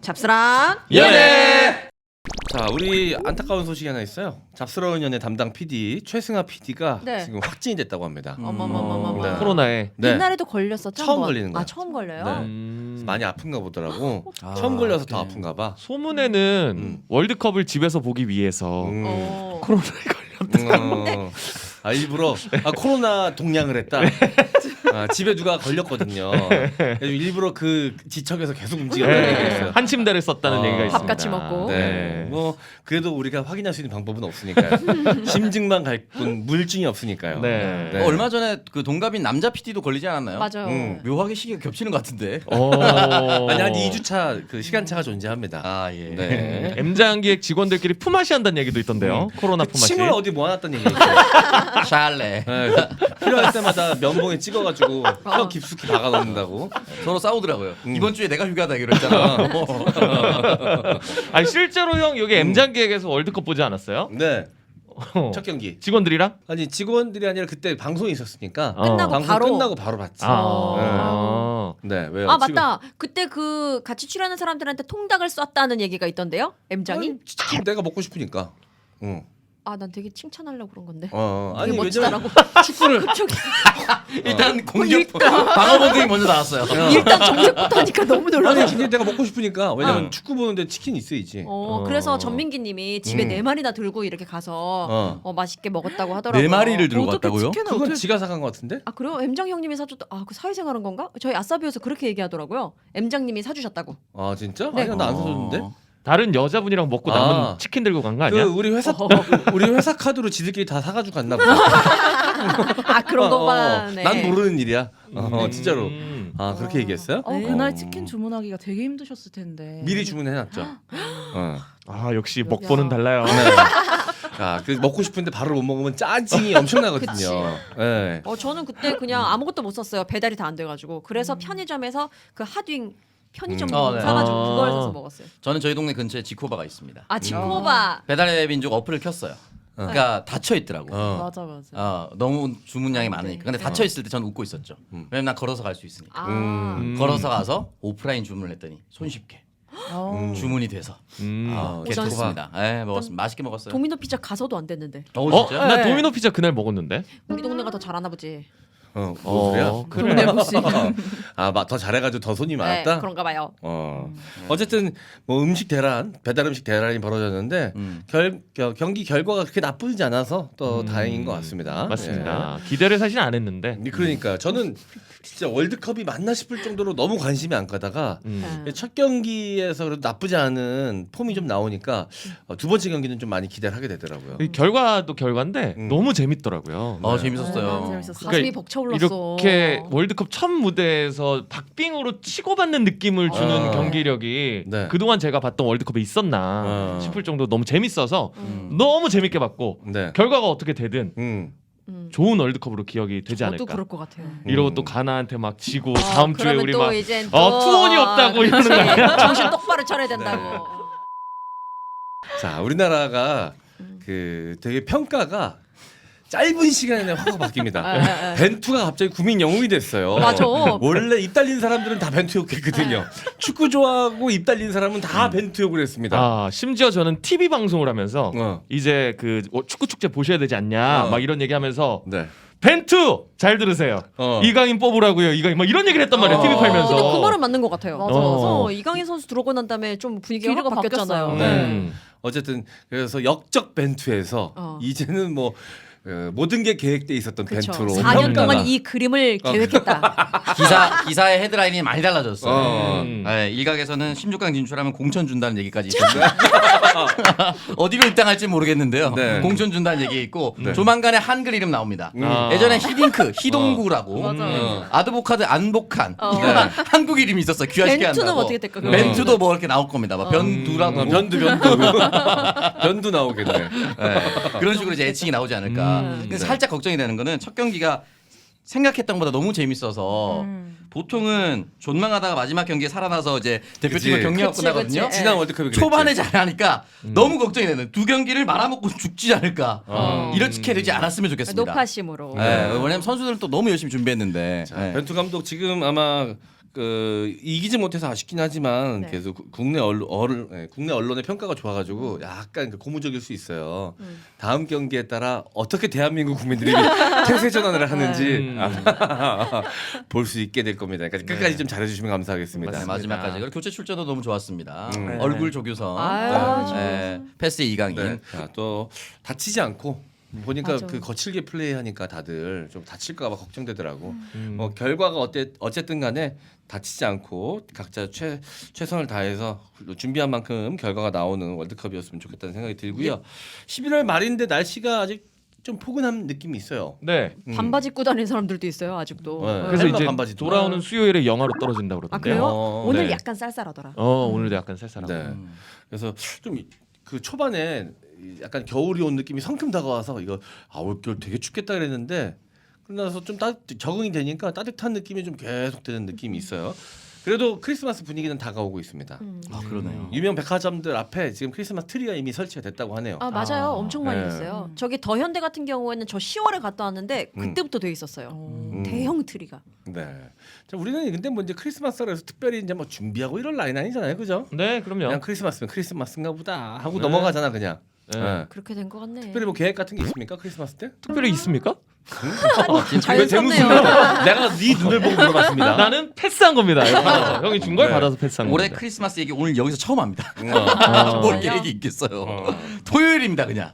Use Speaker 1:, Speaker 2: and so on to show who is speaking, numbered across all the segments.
Speaker 1: 잡스랑
Speaker 2: 연애.
Speaker 3: 자, 우리 안타까운 소식이 하나 있어요. 잡스러운 연애 담당 PD 최승아 PD가
Speaker 1: 네.
Speaker 3: 지금 확진이 됐다고 합니다.
Speaker 1: 어머머머머.
Speaker 3: 네.
Speaker 2: 코로나에.
Speaker 3: 네.
Speaker 1: 옛날에도 걸렸었죠?
Speaker 3: 처음
Speaker 1: 한번?
Speaker 3: 걸리는 거야.
Speaker 1: 아 처음 걸려요?
Speaker 3: 네. 많이 아픈가 보더라고. 처음 걸려서 더 아픈가 봐.
Speaker 2: 소문에는 월드컵을 집에서 보기 위해서 코로나에 걸렸다.
Speaker 3: 일부러 코로나 동냥을 했다. 집에 누가 걸렸거든요. 그래서 일부러 그 지척에서 계속 움직였다는 얘기가 있어요.
Speaker 2: 한 침대를 썼다는 얘기가 있습니다.
Speaker 1: 밥 같이 먹고.
Speaker 3: 네. 뭐 그래도 우리가 확인할 수 있는 방법은 없으니까요. 심증만 갈 뿐 물증이 없으니까요.
Speaker 2: 네.
Speaker 3: 네.
Speaker 4: 얼마 전에 그 동갑인 남자 PD도 걸리지 않았나요?
Speaker 1: 맞아요.
Speaker 4: 묘하게 시기가 겹치는 것 같은데.
Speaker 3: 아니 한 2주차 그 시간차가 존재합니다.
Speaker 4: 아 예.
Speaker 3: 네.
Speaker 2: M장 기획 직원들끼리 품앗이 한다는 얘기도 있던데요. 코로나 품앗이.
Speaker 3: 침을 어디 모아놨다는 얘기 있어요.
Speaker 4: 샬레.
Speaker 3: 네. 필요할 때마다 면봉에 찍어가지고 혀 깊숙이 박아 넣는다고.
Speaker 4: 서로 싸우더라고요. 이번 주에 내가 휴가다 이랬잖아.
Speaker 2: 아니 실제로 형 여기 M장 기획에서 월드컵 보지 않았어요?
Speaker 3: 네. 첫 경기.
Speaker 2: 직원들이랑?
Speaker 3: 아니 직원들이 아니라 그때 방송이 있었으니까
Speaker 1: 끝나고
Speaker 3: 방송
Speaker 1: 바로.
Speaker 3: 끝나고 바로 봤지. 네, 왜요?
Speaker 1: 아
Speaker 3: 지금-
Speaker 1: 맞다. 그때 그 같이 출연한 사람들한테 통닭을 쐈다는 얘기가 있던데요? M장이?
Speaker 3: 아니, 지금 내가 먹고 싶으니까. 응.
Speaker 1: 아 난 되게 칭찬하려고 그런 건데.
Speaker 3: 아니
Speaker 1: 되게
Speaker 3: 왜냐면
Speaker 1: 멋지다라고.
Speaker 3: 축구를
Speaker 4: 일단 공격 방어 본능이 먼저 나왔어요.
Speaker 1: 일단 정색부터 하니까 너무
Speaker 3: 아니
Speaker 1: 놀라서.
Speaker 3: 근데 내가 먹고 싶으니까 왜냐면 축구 보는데 치킨 있어야지.
Speaker 1: 그래서 전민기님이 집에 4마리나 들고 이렇게 가서 맛있게 먹었다고 하더라고요.
Speaker 4: 네 마리를 들고
Speaker 5: 어떻게
Speaker 4: 갔다고요?
Speaker 5: 치킨을
Speaker 3: 그건
Speaker 5: 어떻게
Speaker 3: 지가 사간 것 같은데?
Speaker 1: 아 그래요? M장 형님이 사줬다. 아그 사회생활한 건가? 저희 아싸비에서 그렇게 얘기하더라고요. M장님이 사주셨다고.
Speaker 3: 아 진짜?
Speaker 1: 네.
Speaker 3: 아니 나안 사줬는데.
Speaker 2: 다른 여자분이랑 먹고 남은 치킨 들고 간 거 아니야?
Speaker 3: 그 우리 회사 카드로 지들끼리 다 사가지고 갔나 보다.
Speaker 1: 아 그런 것만. 네.
Speaker 3: 난 모르는 일이야. 진짜로. 아 그렇게 얘기했어요?
Speaker 5: 그날 치킨 주문하기가 되게 힘드셨을 텐데.
Speaker 3: 미리 주문해놨죠.
Speaker 2: 아 역시 먹보는 달라요.
Speaker 3: 그 먹고 싶은데 바로 못 먹으면 짜증이 엄청나거든요. 네.
Speaker 1: 저는 그때 그냥 아무것도 못 샀어요. 배달이 다 안 돼가지고. 그래서 편의점에서 그 핫윙 편의점
Speaker 4: 네.
Speaker 1: 사가지고 그걸 사서 먹었어요.
Speaker 4: 저는 저희 동네 근처에 지코바가 있습니다.
Speaker 1: 아 지코바.
Speaker 4: 배달의 민족 어플을 켰어요. 그러니까 닫혀 있더라고.
Speaker 5: 맞아.
Speaker 4: 너무 주문량이 많으니까. 근데 닫혀 있을 때 저는 웃고 있었죠. 왜냐면 난 걸어서 갈 수 있으니까. 걸어서 가서 오프라인 주문을 했더니 손쉽게 주문이 돼서 괜찮습니다. 예, 먹었습니다. 맛있게 먹었어요.
Speaker 1: 도미노 피자 가서도 안 됐는데.
Speaker 4: 진짜?
Speaker 2: 나
Speaker 1: 네.
Speaker 2: 도미노 피자 그날 먹었는데.
Speaker 1: 우리 동네가 더 잘하나 보지.
Speaker 3: 뭔 소리야?
Speaker 2: 그래.
Speaker 3: 더 잘해가지고 더 손이
Speaker 1: 네,
Speaker 3: 많았다.
Speaker 1: 그런가 봐요.
Speaker 3: 어쨌든 뭐 배달 음식 대란이 벌어졌는데 경기 결과가 그렇게 나쁘지 않아서 또 다행인 것 같습니다.
Speaker 2: 맞습니다. 기대를 사실 안 했는데.
Speaker 3: 그러니까 저는 진짜 월드컵이 맞나 싶을 정도로 너무 관심이 안 가다가
Speaker 1: 네.
Speaker 3: 첫 경기에서 그래도 나쁘지 않은 폼이 좀 나오니까 두 번째 경기는 좀 많이 기대를 하게 되더라고요.
Speaker 2: 이 결과도 결과인데 너무 재밌더라고요.
Speaker 4: 재밌었어요.
Speaker 5: 재밌었어.
Speaker 1: 가슴이 벅차올랐어.
Speaker 2: 이렇게 월드컵 첫 무대에서 박빙으로 치고받는 느낌을 주는 경기력이
Speaker 3: 네.
Speaker 2: 그동안 제가 봤던 월드컵에 있었나 싶을 정도로 너무 재밌어서 너무 재밌게 봤고
Speaker 3: 네.
Speaker 2: 결과가 어떻게 되든 좋은 월드컵으로 기억이 되지
Speaker 1: 저도
Speaker 2: 않을까.
Speaker 1: 그럴 것 같아요.
Speaker 2: 이러고 또 가나한테 막 지고 다음 주에
Speaker 1: 그러면
Speaker 2: 우리
Speaker 1: 또
Speaker 2: 막
Speaker 1: 이젠
Speaker 2: 투혼이 없다고 이러는 거 아니야?
Speaker 1: 정신 똑바로 차려야 된다고.
Speaker 3: 자, 우리나라가 그 되게 평가가 짧은 시간에 확 바뀝니다. 벤투가 갑자기 국민 영웅이 됐어요.
Speaker 1: 맞아.
Speaker 3: 원래 입 달린 사람들은 다 벤투 욕했거든요. 축구 좋아하고 입 달린 사람은 다 벤투 욕을 했습니다.
Speaker 2: 심지어 저는 TV 방송을 하면서 이제 그 축구 축제 보셔야 되지 않냐 막 이런 얘기하면서
Speaker 3: 네.
Speaker 2: 벤투 잘 들으세요. 이강인 뽑으라고요. 이강인 막 이런 얘기를 했단 말이에요. TV 팔면서.
Speaker 1: 근데 그 말은 맞는 것 같아요.
Speaker 5: 맞아.
Speaker 1: 그래서 이강인 선수 들어오고 난 다음에 좀 분위기가 확 바뀌었잖아요.
Speaker 3: 네. 어쨌든 그래서 역적 벤투에서 이제는 뭐 모든 게 계획돼 있었던
Speaker 1: 그쵸.
Speaker 3: 벤투로
Speaker 1: 4년 동안 이 그림을 계획했다.
Speaker 4: 기사의 헤드라인이 많이 달라졌어요.
Speaker 3: 음.
Speaker 4: 네, 일각에서는 16강 진출하면 공천 준다는 얘기까지 있었고요. 어디로 입당할지 모르겠는데요.
Speaker 3: 네.
Speaker 4: 공천 준다는 얘기 있고 조만간에 한글 이름 나옵니다. 예전에 히딩크, 히동구라고
Speaker 5: 맞아.
Speaker 4: 아드보카드 안복한 한국 이름이 있었어. 귀화시켜 한다고.
Speaker 1: 벤투는 어떻게 될까?
Speaker 4: 벤투도 뭐 이렇게 나올 겁니다. 뭐 변두라고
Speaker 3: 변두 나오겠네.
Speaker 4: 네. 그런 식으로 이제 애칭이 나오지 않을까. 근데 살짝 걱정이 되는 거는 첫 경기가 생각했던 것보다 너무 재밌어서 보통은 존망하다가 마지막 경기에 살아나서 이제 대표팀을
Speaker 3: 그치.
Speaker 4: 격려하고
Speaker 1: 그치,
Speaker 4: 끝나거든요.
Speaker 1: 그치.
Speaker 3: 지난 월드컵이 그랬지.
Speaker 4: 초반에 잘하니까 너무 걱정이 되는 두 경기를 말아먹고 죽지 않을까. 이렇게 되지 않았으면 좋겠습니다.
Speaker 1: 노파심으로.
Speaker 4: 네, 왜냐면 선수들은 또 너무 열심히 준비했는데.
Speaker 3: 자, 벤투 감독 지금 아마 이기지 못해서 아쉽긴 하지만
Speaker 1: 네.
Speaker 3: 계속 국내 언론의 평가가 좋아가지고 약간 고무적일 수 있어요. 다음 경기에 따라 어떻게 대한민국 국민들이 태세 전환을 하는지 볼 수 있게 될 겁니다. 그러니까 끝까지 좀 잘해주시면 감사하겠습니다.
Speaker 4: 네, 마지막까지. 그리고 교체 출전도 너무 좋았습니다.
Speaker 3: 네.
Speaker 4: 얼굴 조규성,
Speaker 1: 아유,
Speaker 4: 네. 패스 이강인.
Speaker 3: 네. 자, 또 다치지 않고 보니까
Speaker 1: 맞아.
Speaker 3: 그 거칠게 플레이하니까 다들 좀 다칠까봐 걱정되더라고. 결과가 어쨌든 간에 다치지 않고 각자 최선을 다해서 준비한 만큼 결과가 나오는 월드컵이었으면 좋겠다는 생각이 들고요. 11월 말인데 날씨가 아직 좀 포근한 느낌이 있어요.
Speaker 2: 네.
Speaker 1: 반바지 입고 다니는 사람들도 있어요 아직도.
Speaker 3: 네.
Speaker 2: 그래서
Speaker 3: 헬멧
Speaker 2: 이제
Speaker 3: 반바지도.
Speaker 2: 돌아오는 수요일에 영하로 떨어진다 그러던데요.
Speaker 1: 아 그래요? 오늘
Speaker 2: 네.
Speaker 1: 약간 쌀쌀하더라.
Speaker 2: 오늘도 약간 쌀쌀하고.
Speaker 3: 네. 그래서 좀 그 초반에 약간 겨울이 온 느낌이 성큼 다가와서 이거 올겨울 되게 춥겠다 그랬는데 그러나서 좀 적응이 되니까 따뜻한 느낌이 좀 계속 드는 느낌이 있어요. 그래도 크리스마스 분위기는 다가오고 있습니다.
Speaker 4: 아 그러네요.
Speaker 3: 유명 백화점들 앞에 지금 크리스마스 트리가 이미 설치가 됐다고 하네요.
Speaker 1: 아 맞아요. 엄청 많이
Speaker 3: 네.
Speaker 1: 있어요. 저기 더현대 같은 경우에는 저 10월에 갔다 왔는데 그때부터 돼 있었어요. 대형 트리가.
Speaker 3: 네. 자, 우리는 근데 뭐 이제 크리스마스라 해서 특별히 이제 뭐 준비하고 이런 라인 아니잖아요, 그죠?
Speaker 2: 네, 그럼요.
Speaker 3: 그냥 크리스마스면 크리스마스인가 보다 하고
Speaker 2: 네.
Speaker 3: 넘어가잖아 그냥.
Speaker 2: 네.
Speaker 3: 네.
Speaker 1: 그렇게 된 것 같네.
Speaker 3: 특별히 뭐 계획 같은 게 있습니까 크리스마스 때?
Speaker 2: 특별히 있습니까?
Speaker 1: 잘 썼네요.
Speaker 3: 내가 네 눈을 보고 물어봤습니다.
Speaker 2: 나는 패스한 겁니다. 이거 받아서. 형이 준 걸
Speaker 3: 네.
Speaker 2: 받아서 패스한
Speaker 4: 올해
Speaker 2: 겁니다.
Speaker 4: 크리스마스 얘기 오늘 여기서 처음 합니다.
Speaker 3: 어.
Speaker 4: 뭘 계획이 있겠어요. 토요일입니다 그냥.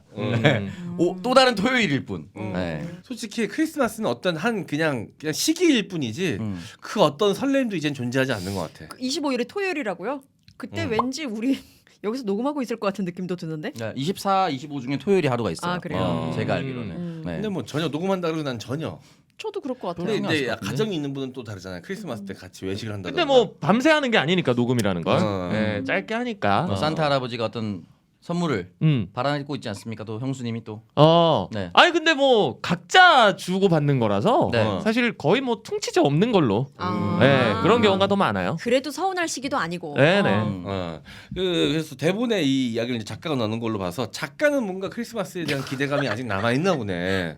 Speaker 4: 또 다른 토요일일 뿐. 네.
Speaker 3: 솔직히 크리스마스는 어떤 한 그냥 시기일 뿐이지 그 어떤 설렘도 이젠 존재하지 않는 것 같아.
Speaker 1: 25일이 토요일이라고요? 그때 왠지 우리 여기서 녹음하고 있을 것 같은 느낌도 드는데.
Speaker 4: 네, 24, 25 중에 토요일이 하루가 있어요.
Speaker 1: 아, 그래요?
Speaker 4: 제가 알기로는. 네.
Speaker 3: 근데 뭐 전혀 녹음한다 그러고 난 전혀.
Speaker 1: 저도 그럴 것 같아요.
Speaker 3: 근데
Speaker 4: 그럴
Speaker 3: 이제
Speaker 4: 것 같은데?
Speaker 3: 가정이 있는 분은 또 다르잖아요. 크리스마스 때 같이 외식을 한다.
Speaker 2: 근데 뭐 밤새 하는 게 아니니까 녹음이라는 걸.
Speaker 3: 어.
Speaker 2: 네, 짧게 하니까.
Speaker 4: 뭐 산타 할아버지가 어떤 선물을
Speaker 2: 음.
Speaker 4: 바라고 있지 않습니까? 또 형수님이 또. 네.
Speaker 2: 아니 근데 뭐 각자 주고 받는 거라서
Speaker 4: 네.
Speaker 2: 사실 거의 뭐 퉁치자 없는 걸로.
Speaker 1: 아.
Speaker 2: 네, 그런 경우가 더 많아요.
Speaker 1: 그래도 서운할 시기도 아니고.
Speaker 2: 네, 네.
Speaker 3: 그래서 대본에 이 이야기를 이제 작가가 넣는 걸로 봐서 작가는 뭔가 크리스마스에 대한 기대감이 아직 남아 있나 보네.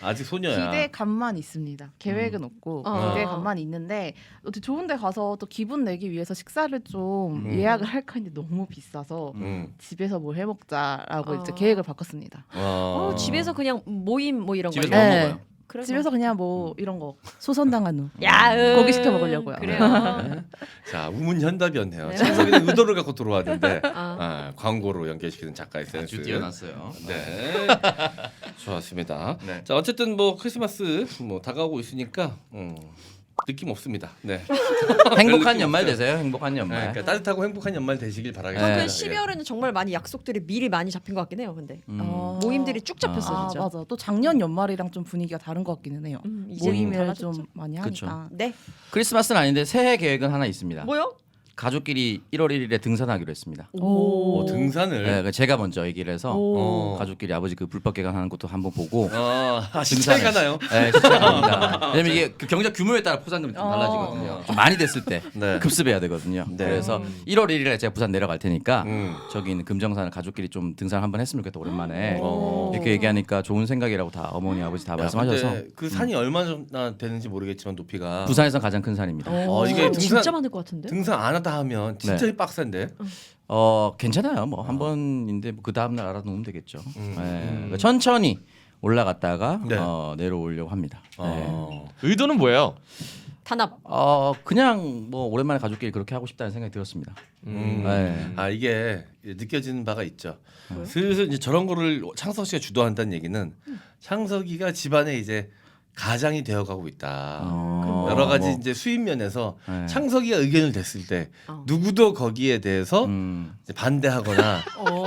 Speaker 3: 아직 소녀야.
Speaker 5: 기대감만 있습니다. 계획은 없고 기대감만 있는데 또 좋은데 가서 또 기분 내기 위해서 식사를 좀 예약을 할까 했는데 너무 비싸서 집에서 뭘 해먹자라고 이제 계획을 바꿨습니다.
Speaker 1: 집에서 그냥 모임 뭐 이런 거.
Speaker 4: 집에서
Speaker 5: 네.
Speaker 4: 뭐 먹어요?
Speaker 1: 그래서.
Speaker 5: 집에서 그냥 뭐 이런 거 소선당한 후
Speaker 1: 야,
Speaker 5: 고기 시켜 먹으려고요.
Speaker 1: 그래요.
Speaker 3: 자 우문현답이었네요.
Speaker 1: 네.
Speaker 3: 창석이는 의도를 갖고 들어왔는데
Speaker 1: 아.
Speaker 3: 광고로 연결시키는 작가의 센스.
Speaker 4: 아주 뛰어났어요.
Speaker 3: 네, 좋았습니다.
Speaker 4: 네.
Speaker 3: 자 어쨌든 뭐 크리스마스 뭐 다가오고 있으니까 느낌 없습니다. 네.
Speaker 4: 행복한
Speaker 3: 느낌
Speaker 4: 연말
Speaker 3: 없어요.
Speaker 4: 되세요. 행복한
Speaker 3: 네,
Speaker 4: 연말.
Speaker 3: 그러니까 따뜻하고 행복한 연말 되시길
Speaker 1: 그
Speaker 3: 바라겠습니다.
Speaker 1: 12월에는 정말 많이 약속들이 미리 많이 잡힌 것 같긴 해요. 근데
Speaker 5: 어.
Speaker 1: 모임들이 쭉 잡혔어
Speaker 5: 아,
Speaker 1: 진짜.
Speaker 5: 맞아. 또 작년 연말이랑 좀 분위기가 다른 것 같기는 해요.
Speaker 1: 이제는
Speaker 5: 모임을
Speaker 1: 달라졌죠.
Speaker 5: 좀 많이
Speaker 4: 그쵸.
Speaker 5: 하니까.
Speaker 1: 네.
Speaker 4: 크리스마스는 아닌데 새해 계획은 하나 있습니다.
Speaker 1: 뭐요?
Speaker 4: 가족끼리 1월 1일에 등산하기로 했습니다.
Speaker 3: 오, 등산을.
Speaker 4: 네, 제가 먼저 얘기를 해서
Speaker 3: 오.
Speaker 4: 가족끼리 아버지 그 불법 개강하는 것도 한번 보고
Speaker 3: 시차이 가나요?
Speaker 4: 네, 시작합니다. 왜냐면 이게 그 경작 규모에 따라 포상금이 좀 달라지거든요. 좀 많이 됐을 때
Speaker 3: 네.
Speaker 4: 급습해야 되거든요.
Speaker 3: 네.
Speaker 4: 그래서 1월 1일에 제가 부산 내려갈 테니까
Speaker 3: 음.
Speaker 4: 저기 있는 금정산을 가족끼리 좀 등산 한번 했으면 좋겠다 오랜만에
Speaker 3: 오.
Speaker 4: 이렇게 얘기하니까 좋은 생각이라고 다 어머니 아버지 다
Speaker 3: 야,
Speaker 4: 말씀하셔서
Speaker 3: 근데 그 산이 얼마나 되는지 모르겠지만 높이가
Speaker 4: 부산에서 가장 큰 산입니다.
Speaker 3: 이게
Speaker 1: 사람
Speaker 3: 등산-
Speaker 1: 진짜 많을 것 같은데.
Speaker 3: 등산 안 하다 하면 진짜
Speaker 4: 네.
Speaker 3: 빡센데.
Speaker 4: 괜찮아요. 뭐 한 번인데 그 다음 날 알아놓으면 되겠죠. 네. 천천히 올라갔다가
Speaker 3: 네.
Speaker 4: 내려오려고 합니다. 네.
Speaker 2: 의도는 뭐예요?
Speaker 1: 단합.
Speaker 4: 그냥 뭐 오랜만에 가족끼리 그렇게 하고 싶다는 생각이 들었습니다. 네.
Speaker 3: 아 이게 느껴지는 바가 있죠. 슬슬 이제 저런 거를 창석 씨가 주도한다는 얘기는 창석이가 집안에 이제 가장이 되어가고 있다. 여러 가지
Speaker 4: 뭐,
Speaker 3: 이제 수입 면에서
Speaker 4: 네.
Speaker 3: 창석이가 의견을 냈을 때 누구도 거기에 대해서 이제 반대하거나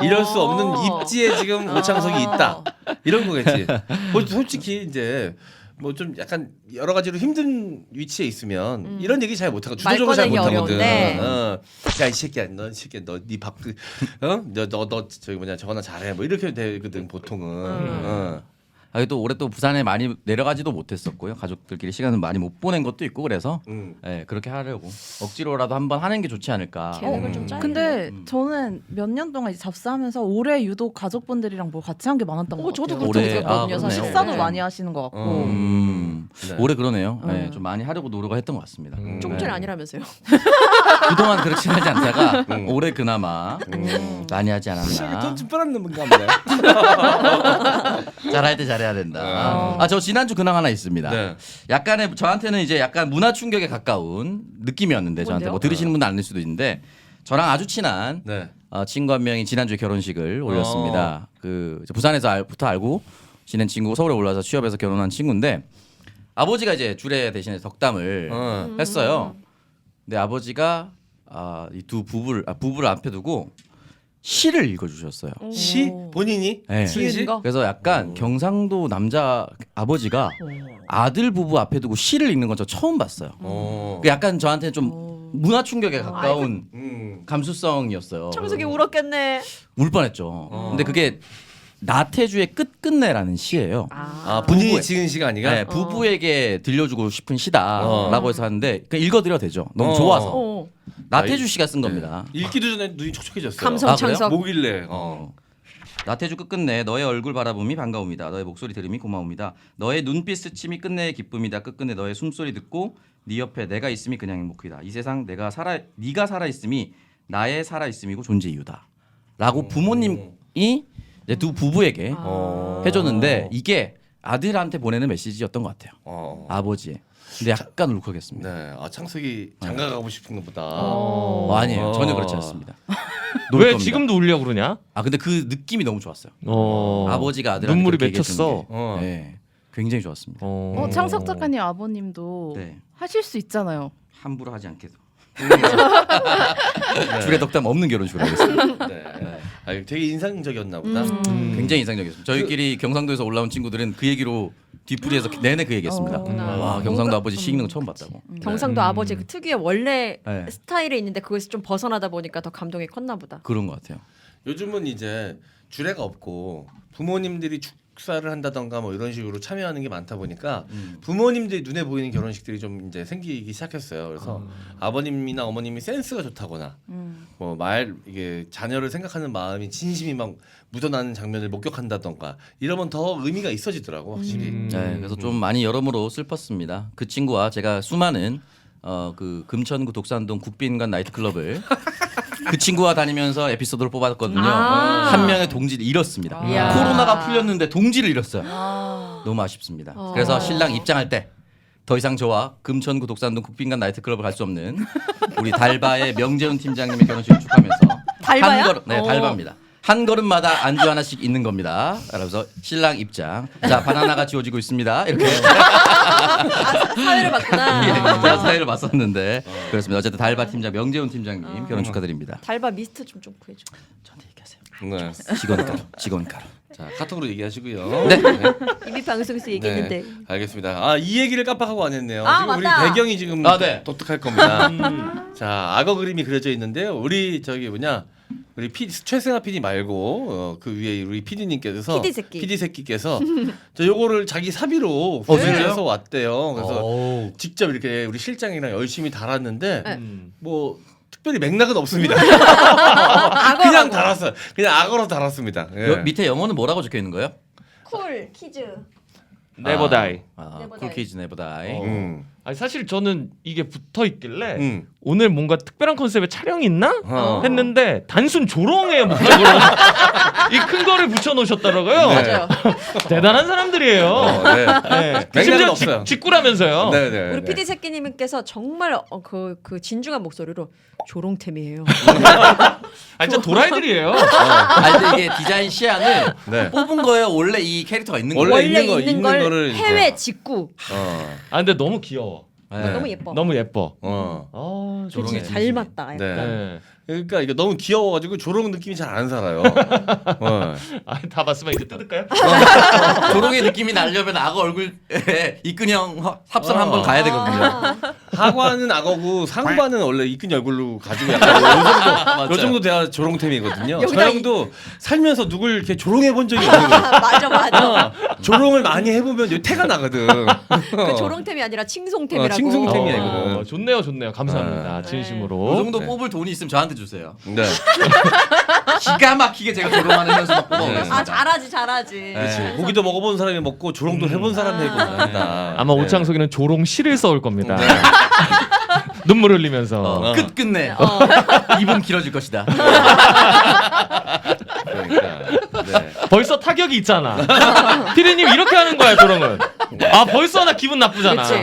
Speaker 3: 이럴 수 없는 입지에 지금 오창석이 있다. 이런 거겠지. 뭐 솔직히 이제 뭐 좀 약간 여러 가지로 힘든 위치에 있으면 이런 얘기 잘 못하고 주도적으로 잘
Speaker 1: 말 꺼내기
Speaker 3: 못하거든.
Speaker 1: 어려운데.
Speaker 3: 야 이 새끼야, 너 이 새끼야, 너네 밥 그, 너 저기 뭐냐 저거나 잘해. 뭐 이렇게 되거든 보통은.
Speaker 4: 또 올해 또 부산에 많이 내려가지도 못했었고요. 가족들끼리 시간을 많이 못 보낸 것도 있고 그래서 네, 그렇게 하려고 억지로라도 한번 하는 게 좋지 않을까.
Speaker 1: 계획을 좀 짜야
Speaker 5: 근데 저는 몇 년 동안 이제 잡사하면서 올해 유독 가족분들이랑 뭐 같이 한 게 많았던 것
Speaker 1: 저도
Speaker 5: 같아요.
Speaker 1: 그렇게
Speaker 4: 올해-
Speaker 1: 느꼈거든요.
Speaker 4: 아,
Speaker 1: 사실.
Speaker 4: 그러네요.
Speaker 5: 식사도
Speaker 4: 네.
Speaker 5: 많이 하시는 것 같고.
Speaker 3: 네.
Speaker 4: 올해 그러네요. 네, 좀 많이 하려고 노력을 했던 것 같습니다.
Speaker 1: 조금 전에
Speaker 4: 네.
Speaker 1: 아니라면서요.
Speaker 4: 그동안 그렇게 하지 않다가 올해 그나마 많이 하지 않았나.
Speaker 3: 돈좀 빨았는 건가 보네.
Speaker 4: 잘할 때 잘해야 된다. 저 지난주 근황 하나 있습니다.
Speaker 3: 네.
Speaker 4: 약간의 저한테는 이제 약간 문화 충격에 가까운 느낌이었는데 저한테
Speaker 1: 뭔데요?
Speaker 4: 뭐 들으시는 분은 아닐 수도 있는데 저랑 아주 친한
Speaker 3: 네.
Speaker 4: 친구 한 명이 지난주에 결혼식을 올렸습니다. 그 이제 부산에서부터 알고 지낸 친구고 서울에 올라와서 취업해서 결혼한 친구인데 아버지가 이제 주례 대신에 덕담을 했어요. 근데 아버지가 이 두 부부를 앞에 두고 시를 읽어주셨어요.
Speaker 3: 시 본인이
Speaker 4: 네.
Speaker 3: 시?
Speaker 1: 거?
Speaker 4: 그래서 약간 경상도 남자 아버지가 아들 부부 앞에 두고 시를 읽는 건 저 처음 봤어요. 그 약간 저한테 좀 문화 충격에 가까운 감수성이었어요.
Speaker 1: 청석이 울었겠네.
Speaker 4: 울 뻔했죠. 근데 그게 나태주의 끝끝내라는 시예요.
Speaker 3: 본인이
Speaker 4: 부부의-
Speaker 3: 지은 시가 아니가?
Speaker 4: 네, 부부에게 들려주고 싶은 시다라고 해서 하는데 그냥 읽어드려도 되죠. 너무 좋아서.
Speaker 1: 어.
Speaker 4: 나태주 씨가 쓴 겁니다.
Speaker 3: 읽기도 전에 눈이 촉촉해졌어요.
Speaker 1: 감성
Speaker 4: 아, 그래요?
Speaker 1: 창석.
Speaker 3: 뭐길래?
Speaker 4: 나태주 끝끝내 너의 얼굴 바라봄이 반가움이다. 너의 목소리 들음이 고마움이다. 너의 눈빛 스침이 끝내의 기쁨이다. 끝끝내 너의 숨소리 듣고 네 옆에 내가 있음이 그냥 행복이다. 이 세상 네가 살아 있음이 나의 살아 있음이고 존재 이유다. 라고 부모님이 이제 두 부부에게 해줬는데 이게 아들한테 보내는 메시지였던 것 같아요. 아버지의. 근데 약간 울컥했습니다.
Speaker 3: 네. 창석이 장가 가고 싶은 것보다.
Speaker 4: 아니에요. 전혀 그렇지 않습니다.
Speaker 2: 왜
Speaker 4: 놀 겁니다.
Speaker 2: 지금도 울려 그러냐?
Speaker 4: 근데 그 느낌이 너무 좋았어요.
Speaker 2: 어.
Speaker 4: 아버지가 아들한테
Speaker 2: 눈물이
Speaker 4: 그렇게
Speaker 2: 맺혔어.
Speaker 4: 얘기해주는 게, 네, 굉장히 좋았습니다.
Speaker 5: 창석 작가님 아버님도
Speaker 4: 네.
Speaker 5: 하실 수 있잖아요.
Speaker 4: 함부로 하지 않게도. 줄에 덕담 없는 결혼식으로 하겠습니다.
Speaker 3: 네. 되게 인상적이었나 보다.
Speaker 4: 굉장히 인상적이었습니다. 저희끼리 경상도에서 올라온 친구들은 그 얘기로 뒤풀이에서 내내 그 얘기했습니다. 와 경상도 아버지 시 읽는 거 처음 봤다고.
Speaker 1: 경상도 아버지 그 특유의 원래
Speaker 4: 네.
Speaker 1: 스타일이 있는데 그것이 좀 벗어나다 보니까 더 감동이 컸나 보다.
Speaker 4: 그런 것 같아요.
Speaker 3: 요즘은 이제 주례가 없고 부모님들이 축사를 한다던가 뭐 이런 식으로 참여하는 게 많다 보니까 부모님들이 눈에 보이는 결혼식들이 좀 이제 생기기 시작했어요. 그래서 아버님이나 어머님이 센스가 좋다거나 뭐 이게 자녀를 생각하는 마음이 진심이 막 묻어나는 장면을 목격한다던가 이러면 더 의미가 있어지더라고 확실히.
Speaker 4: 네, 그래서 좀 많이 여러모로 슬펐습니다. 그 친구와 제가 수많은 그 금천구 독산동 국빈관 나이트클럽을 그 친구와 다니면서 에피소드를 뽑았거든요. 한 명의 동지를 잃었습니다.
Speaker 1: 이야.
Speaker 4: 코로나가 풀렸는데 동지를 잃었어요. 너무 아쉽습니다. 그래서 신랑 입장할 때 더 이상 저와 금천구 독산동 국빈관 나이트클럽을 갈 수 없는 우리 달바의 명재훈 팀장님의 결혼식을 축하하면서
Speaker 1: 달바야?
Speaker 4: 한 걸음, 네, 달바입니다. 한 걸음마다 안주 하나씩 있는 겁니다. 그래서 신랑 입장. 자, 바나나가 지워지고 있습니다. 이렇게
Speaker 1: 사회를 봤구나.
Speaker 4: 제가 사회를 봤었는데 그렇습니다. 어쨌든 달바 팀장 명재훈 팀장님 결혼 축하드립니다.
Speaker 1: 달바 미스트 좀 구해줘.
Speaker 4: 저한테 얘기하세요.
Speaker 3: 네.
Speaker 4: 직원가로.
Speaker 3: 자 카톡으로 얘기하시고요.
Speaker 4: 네.
Speaker 1: 이미 방송에서 얘기했는데.
Speaker 3: 네, 알겠습니다. 이 얘기를 깜빡하고 안 했네요.
Speaker 1: 아,
Speaker 3: 지금 우리
Speaker 1: 맞다.
Speaker 3: 배경이 지금
Speaker 4: 네.
Speaker 3: 독특할 겁니다. 자, 악어 그림이 그려져 있는데요. 우리 우리 최승아 PD 말고 그 위에 우리 PD님께서
Speaker 1: PD 새끼.
Speaker 3: 께서 저 요거를 자기 사비로 구매해서 왔대요. 그래서 직접 이렇게 우리 실장이랑 열심히 달았는데 뭐 특별히 맥락은 없습니다. 그냥 달았어요. 그냥 악어로 달았습니다. 예.
Speaker 4: 밑에 영어는 뭐라고 적혀 있는 거예요?
Speaker 1: 쿨 키즈.
Speaker 2: 네버 다이.
Speaker 4: 쿨키즈 네버다이.
Speaker 2: 아니 사실 저는 이게 붙어 있길래 오늘 뭔가 특별한 컨셉의 촬영이 있나 했는데 단순 조롱의 목적으로 이 큰 거를 붙여 놓으셨더라고요.
Speaker 3: 네.
Speaker 1: 맞아요.
Speaker 2: 대단한 사람들이에요.
Speaker 3: 네.
Speaker 2: 네.
Speaker 3: 맥락은
Speaker 2: 심지어
Speaker 3: 없어요.
Speaker 2: 직구라면서요.
Speaker 3: 네.
Speaker 1: 우리 PD 새끼님께서 정말 그 진중한 목소리로 조롱템이에요.
Speaker 2: 아 진짜 도라이들이에요.
Speaker 4: 근데 이게 디자인 시안을
Speaker 3: 네.
Speaker 4: 뽑은 거예요. 원래 이 캐릭터가 있는
Speaker 3: 원래
Speaker 4: 거예요.
Speaker 1: 원래
Speaker 3: 있는
Speaker 1: 있는
Speaker 3: 걸
Speaker 1: 걸
Speaker 3: 이제.
Speaker 1: 해외 직구.
Speaker 2: 아 근데 너무 귀여워.
Speaker 4: 네.
Speaker 1: 너무 예뻐.
Speaker 2: 너무 예뻐.
Speaker 3: 어.
Speaker 1: 진짜
Speaker 4: 조롱의
Speaker 1: 잘 맞다. 약간.
Speaker 3: 네.
Speaker 2: 네.
Speaker 3: 그러니까 이게 너무 귀여워가지고 조롱 느낌이 잘 안 살아요.
Speaker 2: 다 봤으면 이제 뜯을까요?
Speaker 4: 조롱의 느낌이 나려면 악어 얼굴에 이끈형 합성 한번 가야 되거든요.
Speaker 3: 하관은 악어고 상관은 원래 이끈 얼굴로 가지고 약간 요 정도 돼야 조롱템이거든요. 저
Speaker 1: 여기다
Speaker 3: 형도 살면서 누굴 이렇게 조롱해 본 적이 없는 거예요.
Speaker 1: 맞아.
Speaker 3: 조롱을 많이 해보면 여기 태가 나거든.
Speaker 1: 그 조롱템이 아니라 칭송템이라고.
Speaker 3: 칭송템이야, 이거는.
Speaker 2: 좋네요. 감사합니다. 진심으로.
Speaker 4: 이 정도 뽑을 돈이 있으면 저한테 저한테 주세요.
Speaker 3: 네.
Speaker 4: 기가 막히게 제가 조롱하는 현수 막 뽑아오겠습니다.
Speaker 1: 아 잘하지.
Speaker 3: 그렇지. 고기도 먹어본 사람이 먹고 조롱도 해본 사람이 해본다.
Speaker 2: 아마 오창석이는 조롱 시를 써올 겁니다.
Speaker 3: 네.
Speaker 2: 눈물 흘리면서.
Speaker 4: 끝끝내 입은 길어질 것이다.
Speaker 3: 그러니까. 네.
Speaker 2: 벌써 타격이 있잖아. 피디님 이렇게 하는 거야 조롱은. 아 벌써 나 기분 나쁘잖아.
Speaker 1: 그치.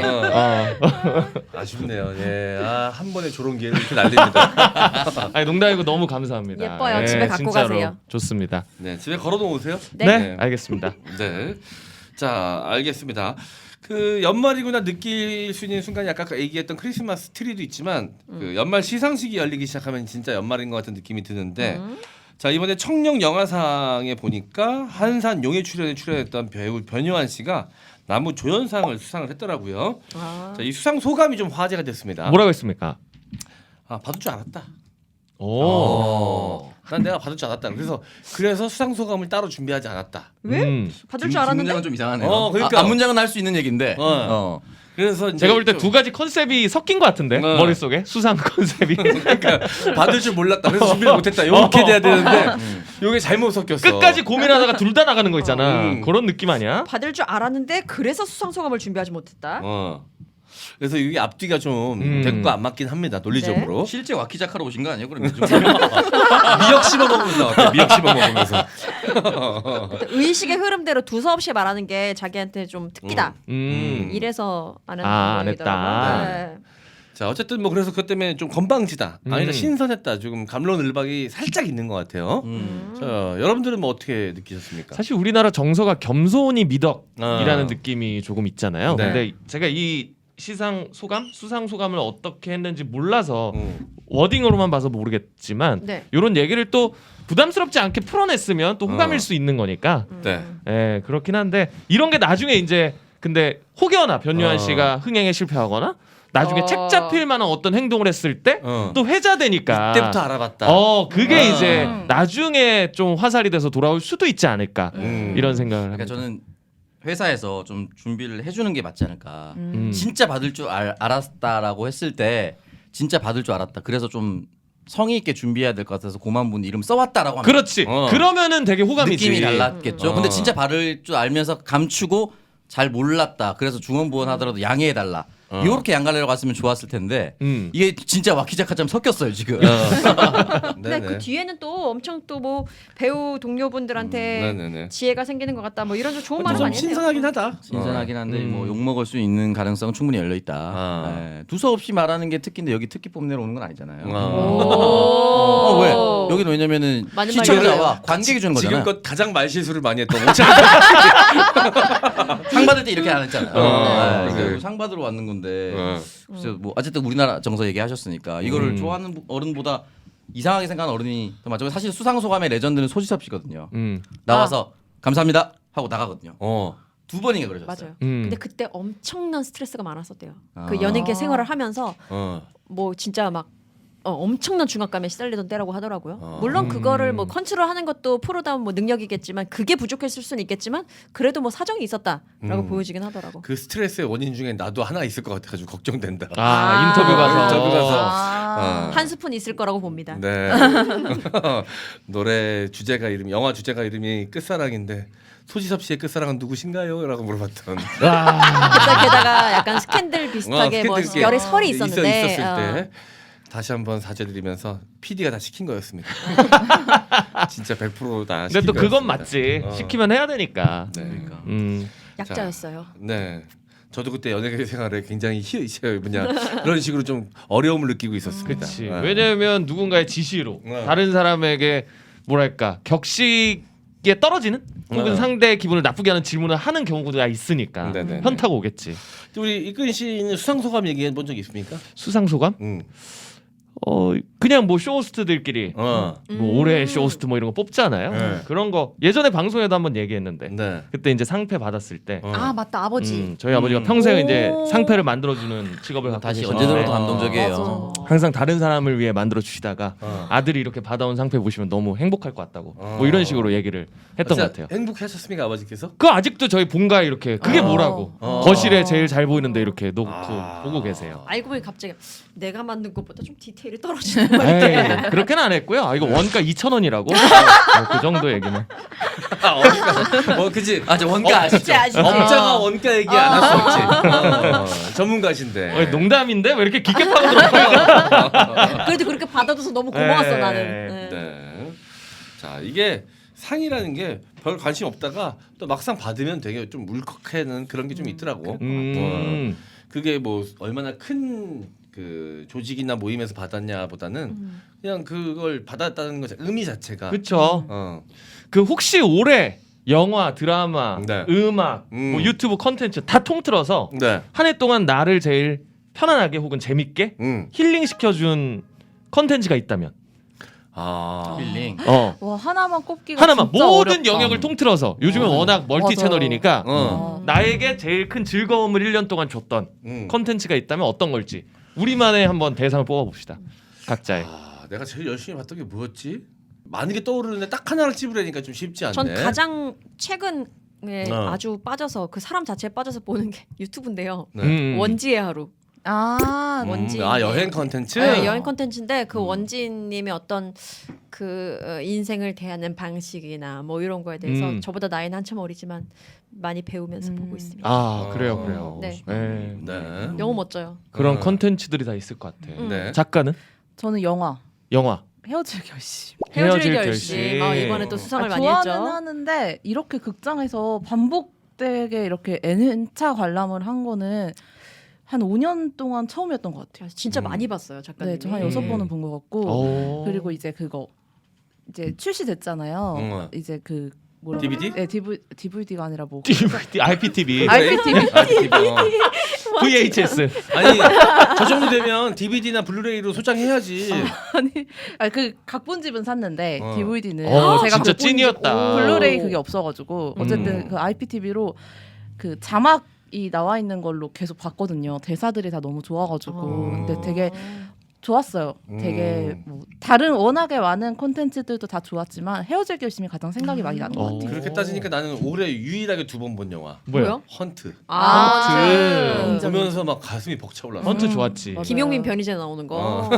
Speaker 3: 아쉽네요. 예. 한 번에 조롱 기회를 이렇게 날립니다.
Speaker 2: 아니 농담이고 너무 감사합니다.
Speaker 1: 예뻐요. 집에 갖고
Speaker 2: 진짜로
Speaker 1: 가세요.
Speaker 2: 좋습니다.
Speaker 3: 네, 집에 걸어놓으세요.
Speaker 2: 네, 알겠습니다.
Speaker 3: 네. 자, 알겠습니다. 그 연말이구나 느낄 수 있는 순간이 아까 얘기했던 크리스마스 트리도 있지만 그 연말 시상식이 열리기 시작하면 진짜 연말인 것 같은 느낌이 드는데 자 이번에 청룡 영화상에 보니까 한산 용의 출연했던 배우 변요한 씨가 나무 조연상을 수상을 했더라고요. 자, 이 수상 소감이 좀 화제가 됐습니다.
Speaker 2: 뭐라고 했습니까?
Speaker 3: 받을 줄 알았다.
Speaker 2: 오.
Speaker 3: 난 내가 받을 줄 알았다. 그래서 수상 소감을 따로 준비하지 않았다.
Speaker 1: 왜? 받을 줄 알았는데.
Speaker 4: 문장은 좀 이상하네요.
Speaker 3: 그러니까.
Speaker 4: 앞문장은 할 수 있는 얘기인데.
Speaker 3: 그래서 이제
Speaker 2: 제가 볼 때
Speaker 3: 좀-
Speaker 2: 두 가지 컨셉이 섞인 것 같은데 머릿속에 수상 컨셉이.
Speaker 3: 그러니까 받을 줄 몰랐다. 그래서 준비를 못했다. 이렇게 돼야 되는데 이게 잘못 섞였어.
Speaker 2: 끝까지 고민하다가 둘 다 나가는 거 있잖아.
Speaker 3: 음.
Speaker 2: 그런 느낌 아니야?
Speaker 1: 받을 줄 알았는데 그래서 수상 소감을 준비하지 못했다.
Speaker 3: 그래서 이게 앞뒤가 좀 대꾸가 안 맞긴 합니다. 논리적으로.
Speaker 4: 실제 와키자카로 오신 거 아니에요? 그럼 요즘
Speaker 3: 미역 씹어 먹으면서 나왔대. 미역 씹어 먹으면서.
Speaker 1: 의식의 흐름대로 두서없이 말하는 게 자기한테 좀 특기다. 이래서 안
Speaker 2: 안
Speaker 1: 하는
Speaker 2: 했다.
Speaker 1: 거더라고요. 네.
Speaker 3: 자 어쨌든 뭐 그래서 그것 때문에 좀 건방지다. 아니다 신선했다. 조금 감론을박이 살짝 있는 것 같아요. 자 여러분들은 뭐 어떻게 느끼셨습니까?
Speaker 2: 사실 우리나라 정서가 겸손이 미덕이라는
Speaker 3: 아.
Speaker 2: 느낌이 조금 있잖아요.
Speaker 3: 네.
Speaker 2: 근데 제가 이 수상 소감을 어떻게 했는지 몰라서 워딩으로만 봐서 모르겠지만
Speaker 1: 네.
Speaker 2: 이런 얘기를 또 부담스럽지 않게 풀어냈으면 또 호감일 수 있는 거니까
Speaker 3: 네.
Speaker 2: 예, 그렇긴 한데 이런 게 나중에 이제 근데 혹여나 변요한 씨가 흥행에 실패하거나 나중에 책 잡힐 만한 어떤 행동을 했을 때 또 회자되니까
Speaker 3: 이때부터 알아봤다.
Speaker 2: 그게 이제 나중에 좀 화살이 돼서 돌아올 수도 있지 않을까 이런 생각을
Speaker 4: 그러니까
Speaker 2: 합니다.
Speaker 4: 저는 회사에서 좀 준비를 해주는 게 맞지 않을까.
Speaker 2: 음.
Speaker 4: 진짜 받을 줄 알았다라고 했을 때 진짜 받을 줄 알았다. 그래서 좀 성의 있게 준비해야 될 것 같아서 고만 분 이름 써왔다라고 하면
Speaker 2: 그렇지. 그러면은 되게 호감이지.
Speaker 4: 느낌이 달랐겠죠. 근데 진짜 받을 줄 알면서 감추고 잘 몰랐다. 그래서 중원부원 하더라도 양해해 달라. 이렇게 양갈래로 갔으면 좋았을 텐데 이게 진짜 와키자카처럼 섞였어요 지금.
Speaker 1: 근데 그 뒤에는 또 엄청 또 뭐 배우 동료분들한테
Speaker 3: 네네네.
Speaker 1: 지혜가 생기는 것 같다. 뭐 이런 좀 좋은 말은
Speaker 3: 좀
Speaker 1: 많이 했네요.
Speaker 3: 신선하긴 하다.
Speaker 4: 신선하긴 한데 뭐 욕 먹을 수 있는 가능성은 충분히 열려 있다. 네. 두서없이 말하는 게 특기인데 여기 특기 뽐내러 오는 건 아니잖아요. 왜? 여기는 왜냐면은
Speaker 1: 맞는
Speaker 4: 시청자와 관객이 주는 거잖아.
Speaker 3: 지금껏 가장 말실수를 많이 했던
Speaker 4: 상 받을 때 이렇게 안 했잖아요.
Speaker 3: 네.
Speaker 4: 그러니까 상 받으러 왔는 건데 글쎄요, 뭐 어쨌든 우리나라 정서 얘기하셨으니까 이거를 좋아하는 어른보다 이상하게 생각하는 어른이 더 많죠. 사실 수상 소감의 레전드는 소지섭 씨거든요. 나와서 감사합니다 하고 나가거든요. 두 번이나 그러셨어요.
Speaker 1: 맞아요. 근데 그때 엄청난 스트레스가 많았었대요. 그 연예계 생활을 하면서 뭐 진짜 막 엄청난 중압감에 시달리던 때라고 하더라고요. 물론 그거를 뭐 컨트롤하는 것도 프로다운 뭐 능력이겠지만 그게 부족했을 수는 있겠지만 그래도 뭐 사정이 있었다라고 보여지긴 하더라고.
Speaker 3: 그 스트레스의 원인 중에 나도 하나 있을 것 같아가지고 걱정된다.
Speaker 2: 인터뷰 가서.
Speaker 3: 인터뷰 가서.
Speaker 1: 한 스푼 있을 거라고 봅니다.
Speaker 3: 네. 노래 주제가 영화 주제가 이름이 끝사랑인데 소지섭 씨의 끝사랑은 누구신가요? 라고 물어봤던.
Speaker 1: 게다가 약간 스캔들 비슷하게 뭐
Speaker 3: 스캔들
Speaker 1: 여러 설이 있었는데
Speaker 3: 있었을 때 다시 한번 사죄드리면서 PD가 다 시킨 거였습니다. 진짜 100%다.
Speaker 2: 근데 또 그건 맞지. 시키면 해야 되니까.
Speaker 3: 네.
Speaker 4: 그러니까.
Speaker 1: 약자였어요.
Speaker 3: 네. 저도 그때 연예계 생활에 굉장히 그런 식으로 좀 어려움을 느끼고 있었습니다.
Speaker 2: 그렇지.
Speaker 3: 네.
Speaker 2: 왜냐하면 누군가의 지시로 다른 사람에게 뭐랄까 격식에 떨어지는 혹은 상대의 기분을 나쁘게 하는 질문을 하는 경우가 있으니까
Speaker 3: 네네네.
Speaker 2: 현타가 오겠지.
Speaker 3: 우리 이근 씨는 수상 소감 얘기해 본 적 있습니까?
Speaker 2: 수상 소감? 그냥 뭐 쇼호스트들끼리 뭐 올해 쇼호스트 뭐 이런 거 뽑잖아요.
Speaker 3: 네.
Speaker 2: 그런 거 예전에 방송에도 한번 얘기했는데
Speaker 3: 네.
Speaker 2: 그때 이제 상패 받았을 때
Speaker 1: 아 맞다 아버지.
Speaker 2: 저희 아버지가 평생 이제 상패를 만들어주는 직업을 갖고
Speaker 4: 다시
Speaker 2: 계셨는데
Speaker 4: 언제 들어도 감동적이에요.
Speaker 2: 항상 다른 사람을 위해 만들어 주시다가 아들이 이렇게 받아온 상패 보시면 너무 행복할 것 같다고 뭐 이런 식으로 얘기를 했던 것 같아요.
Speaker 3: 행복하셨습니까 아버지께서?
Speaker 2: 그 아직도 저희 본가에 이렇게 그게 뭐라고 거실에 제일 잘 보이는데 이렇게 놓고 보고 계세요.
Speaker 1: 알고 보니 갑자기 내가 만든 것보다 좀 디테일 필이 떨어지는 거 이렇게.
Speaker 2: 에이, 그렇게는 안 했고요. 아, 이거 원가 2,000원이라고. 그 정도 얘기는.
Speaker 3: 그지.
Speaker 4: 저 원가 아시죠?
Speaker 3: 업자가 원가 얘기 안 할 수 없지. 전문가신데.
Speaker 2: 농담인데 왜 이렇게 깊게 파고 들어가요?
Speaker 1: 그래도 그렇게 받아줘서 너무 고마웠어
Speaker 2: 네.
Speaker 1: 나는.
Speaker 3: 네. 자, 이게 상이라는 게 별 관심 없다가 또 막상 받으면 되게 좀 울컥하는 그런 게 좀 있더라고. 그게 뭐 얼마나 큰 그 조직이나 모임에서 받았냐보다는 그냥 그걸 받았다는 것 의미 자체가.
Speaker 2: 그렇죠. 그 혹시 올해 영화, 드라마,
Speaker 3: 네.
Speaker 2: 음악, 뭐 유튜브 컨텐츠 다 통틀어서
Speaker 3: 네.
Speaker 2: 한 해 동안 나를 제일 편안하게 혹은 재밌게 힐링 시켜준 컨텐츠가 있다면
Speaker 4: 힐링.
Speaker 5: 와 하나만 꼽기가
Speaker 2: 하나만
Speaker 5: 진짜
Speaker 2: 모든
Speaker 5: 어렵다.
Speaker 2: 영역을 통틀어서 요즘은 워낙 멀티
Speaker 5: 맞아요.
Speaker 2: 채널이니까 나에게 제일 큰 즐거움을 1년 동안 줬던 컨텐츠가 있다면 어떤 걸지 우리만의 한번 대상을 뽑아봅시다. 각자의.
Speaker 3: 내가 제일 열심히 봤던 게 뭐였지? 많은 게 떠오르는데 딱 하나를 찝으려니까 좀 쉽지 않네.
Speaker 1: 전 가장 최근에 아주 빠져서 그 사람 자체에 빠져서 보는 게 유튜브인데요. 원지의 하루. 원지.
Speaker 3: 여행 컨텐츠?
Speaker 1: 네, 여행 컨텐츠인데 그 원지님의 어떤 그 인생을 대하는 방식이나 뭐 이런 거에 대해서 저보다 나이는 한참 어리지만 많이 배우면서 보고 있습니다.
Speaker 2: 그래요.
Speaker 1: 네.
Speaker 3: 네.
Speaker 1: 너무 멋져요.
Speaker 2: 그런 컨텐츠들이 다 있을 것 같아.
Speaker 3: 네.
Speaker 2: 작가는?
Speaker 5: 저는 영화 헤어질 결심.
Speaker 2: 헤어질
Speaker 1: 결심. 이번에 또 수상을 많이
Speaker 5: 좋아는
Speaker 1: 했죠.
Speaker 5: 하는데 이렇게 극장에서 반복되게 이렇게 N차 관람을 한 거는 한 5년 동안 처음이었던 것 같아요.
Speaker 1: 진짜 많이 봤어요, 작가님.
Speaker 5: 네, 저 한 6번은 본 것 같고 그리고 이제 그거 이제 출시됐잖아요. 이제 그 뭐라
Speaker 3: DVD?
Speaker 5: 네, DVD가 아니라 뭐
Speaker 2: DVD, IPTV,
Speaker 5: IPTV.
Speaker 2: VHS.
Speaker 3: 아니 저 정도 되면 DVD나 블루레이로 소장해야지.
Speaker 5: 아니 그 각본집은 샀는데 DVD는
Speaker 2: 진짜
Speaker 5: 각본집,
Speaker 2: 찐이었다.
Speaker 5: 블루레이 그게 없어가지고 어쨌든 그 IPTV로 그 자막이 나와 있는 걸로 계속 봤거든요. 대사들이 다 너무 좋아가지고 근데 되게 좋았어요. 되게 뭐 다른 워낙에 많은 콘텐츠들도 다 좋았지만 헤어질 결심이 가장 생각이 많이 나는 것 같아요.
Speaker 3: 그렇게 따지니까 나는 올해 유일하게 2번 본 영화
Speaker 2: 뭐야?
Speaker 3: 헌트.
Speaker 2: 헌트.
Speaker 3: 보면서 막 가슴이 벅차올랐어.
Speaker 2: 헌트 좋았지.
Speaker 1: 김용민 변희재 나오는 거.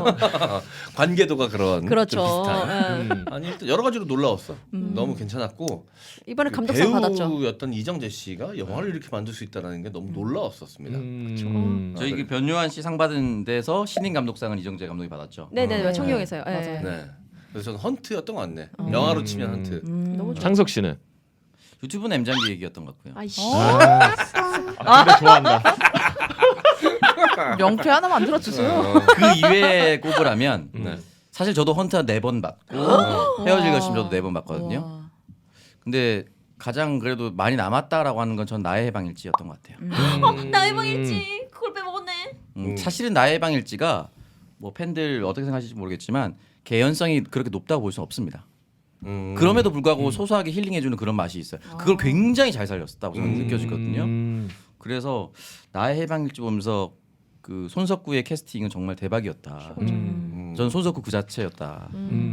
Speaker 3: 관계도가 그런
Speaker 1: 그렇죠.
Speaker 3: 좀 비슷한.
Speaker 1: 예.
Speaker 3: 아니 일단 여러 가지로 놀라웠어. 너무 괜찮았고
Speaker 1: 이번에 감독상 받았죠.
Speaker 3: 배우였던 이정재 씨가 영화를 이렇게 만들 수 있다는 게 너무 놀라웠었습니다.
Speaker 4: 저희 그 변요한 씨 상 받은 데서 신인 감독상은 이정재 감독이 받았죠.
Speaker 1: 네네 청룡에서요. 예.
Speaker 5: 맞아요.
Speaker 3: 네. 그래서 저는 헌트였던 것 같네. 영화로 치면 헌트.
Speaker 1: 너무 좋아.
Speaker 2: 창석 씨는?
Speaker 4: 유튜브는 M장기 얘기였던 것 같고요.
Speaker 1: 아이씨.
Speaker 2: 근데 좋아한다.
Speaker 5: 명패 하나 만들어주세요.
Speaker 4: 그 이외에 꼽으라면
Speaker 3: 네.
Speaker 4: 사실 저도 헌트 한 4번 받고 헤어질 결심 저도 4번 받거든요.
Speaker 5: 와.
Speaker 4: 근데 가장 그래도 많이 남았다라고 하는 건 전 나의 해방일지였던 것 같아요.
Speaker 1: 나의 방일지 그걸 빼먹었네.
Speaker 4: 사실은 나의 해방일지가 뭐 팬들 어떻게 생각하실지 모르겠지만 개연성이 그렇게 높다고 볼 수는 없습니다. 그럼에도 불구하고 소소하게 힐링해주는 그런 맛이 있어요. 그걸 굉장히 잘 살렸다고 저는 느껴지거든요. 그래서 나의 해방일지 보면서 그 손석구의 캐스팅은 정말 대박이었다. 저는 손석구 그 자체였다.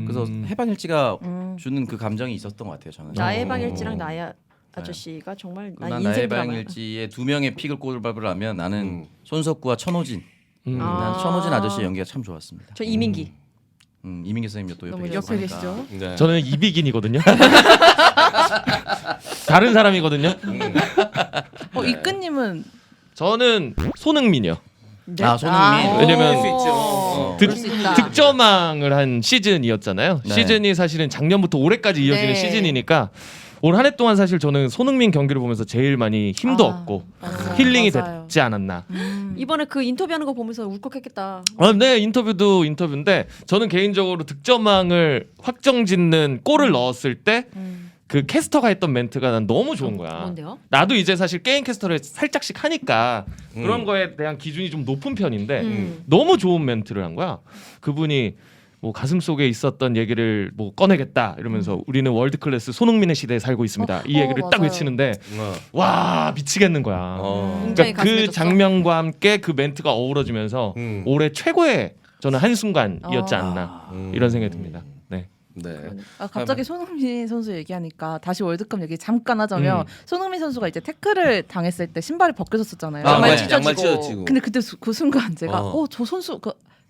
Speaker 4: 그래서 해방일지가 주는 그 감정이 있었던 것 같아요. 저는.
Speaker 1: 나의 방일지랑 나의 아저씨가 정말 난
Speaker 4: 난
Speaker 1: 인생
Speaker 4: 나의
Speaker 1: 드라마야.
Speaker 4: 방일지의 2명의 픽을 꼽으라면 나는 손석구와 천호진. 난 천호진 아저씨의 연기가 참 좋았습니다.
Speaker 1: 저 이민기.
Speaker 4: 이민기 선생님 또 옆에
Speaker 5: 옆에
Speaker 4: 계시니까.
Speaker 5: 계시죠?
Speaker 3: 네.
Speaker 2: 저는 이비긴이거든요. 다른 사람이거든요.
Speaker 5: 이끈님은
Speaker 2: 저는 손흥민이요.
Speaker 4: 아 손흥민.
Speaker 2: 왜냐면
Speaker 5: 그럴 수 있다.
Speaker 2: 득점왕을 한 시즌이었잖아요.
Speaker 4: 네.
Speaker 2: 시즌이 사실은 작년부터 올해까지 이어지는
Speaker 1: 네.
Speaker 2: 시즌이니까 올 한 해 동안 사실 저는 손흥민 경기를 보면서 제일 많이 힘도 얻고
Speaker 5: 맞아요.
Speaker 2: 힐링이
Speaker 5: 맞아요.
Speaker 2: 됐지 않았나.
Speaker 1: 이번에 그 인터뷰하는 거 보면서 울컥했겠다.
Speaker 2: 네, 인터뷰도 인터뷰인데 저는 개인적으로 득점왕을 확정짓는 골을 넣었을 때 그 캐스터가 했던 멘트가 난 너무 좋은 거야.
Speaker 1: 뭔데요?
Speaker 2: 나도 이제 사실 게임 캐스터를 살짝씩 하니까 그런 거에 대한 기준이 좀 높은 편인데 너무 좋은 멘트를 한 거야. 그분이 뭐 가슴 속에 있었던 얘기를 뭐 꺼내겠다 이러면서 우리는 월드 클래스 손흥민의 시대에 살고 있습니다. 이 얘기를 딱
Speaker 5: 맞아요.
Speaker 2: 외치는데 와 미치겠는 거야.
Speaker 1: 굉장히
Speaker 2: 그러니까 그
Speaker 1: 가슴에 졌어.
Speaker 2: 장면과 함께 그 멘트가 어우러지면서 올해 최고의 저는 한 순간이었지
Speaker 5: 아.
Speaker 2: 않나 이런 생각이 듭니다. 네.
Speaker 3: 네.
Speaker 5: 갑자기 손흥민 선수 얘기하니까 다시 월드컵 얘기 잠깐 하자면 손흥민 선수가 이제 태클을 당했을 때 신발이 벗겨졌었잖아요.
Speaker 3: 양말
Speaker 1: 찢어지고.
Speaker 3: 찢어지고.
Speaker 5: 근데 그때 그 순간 제가 저 선수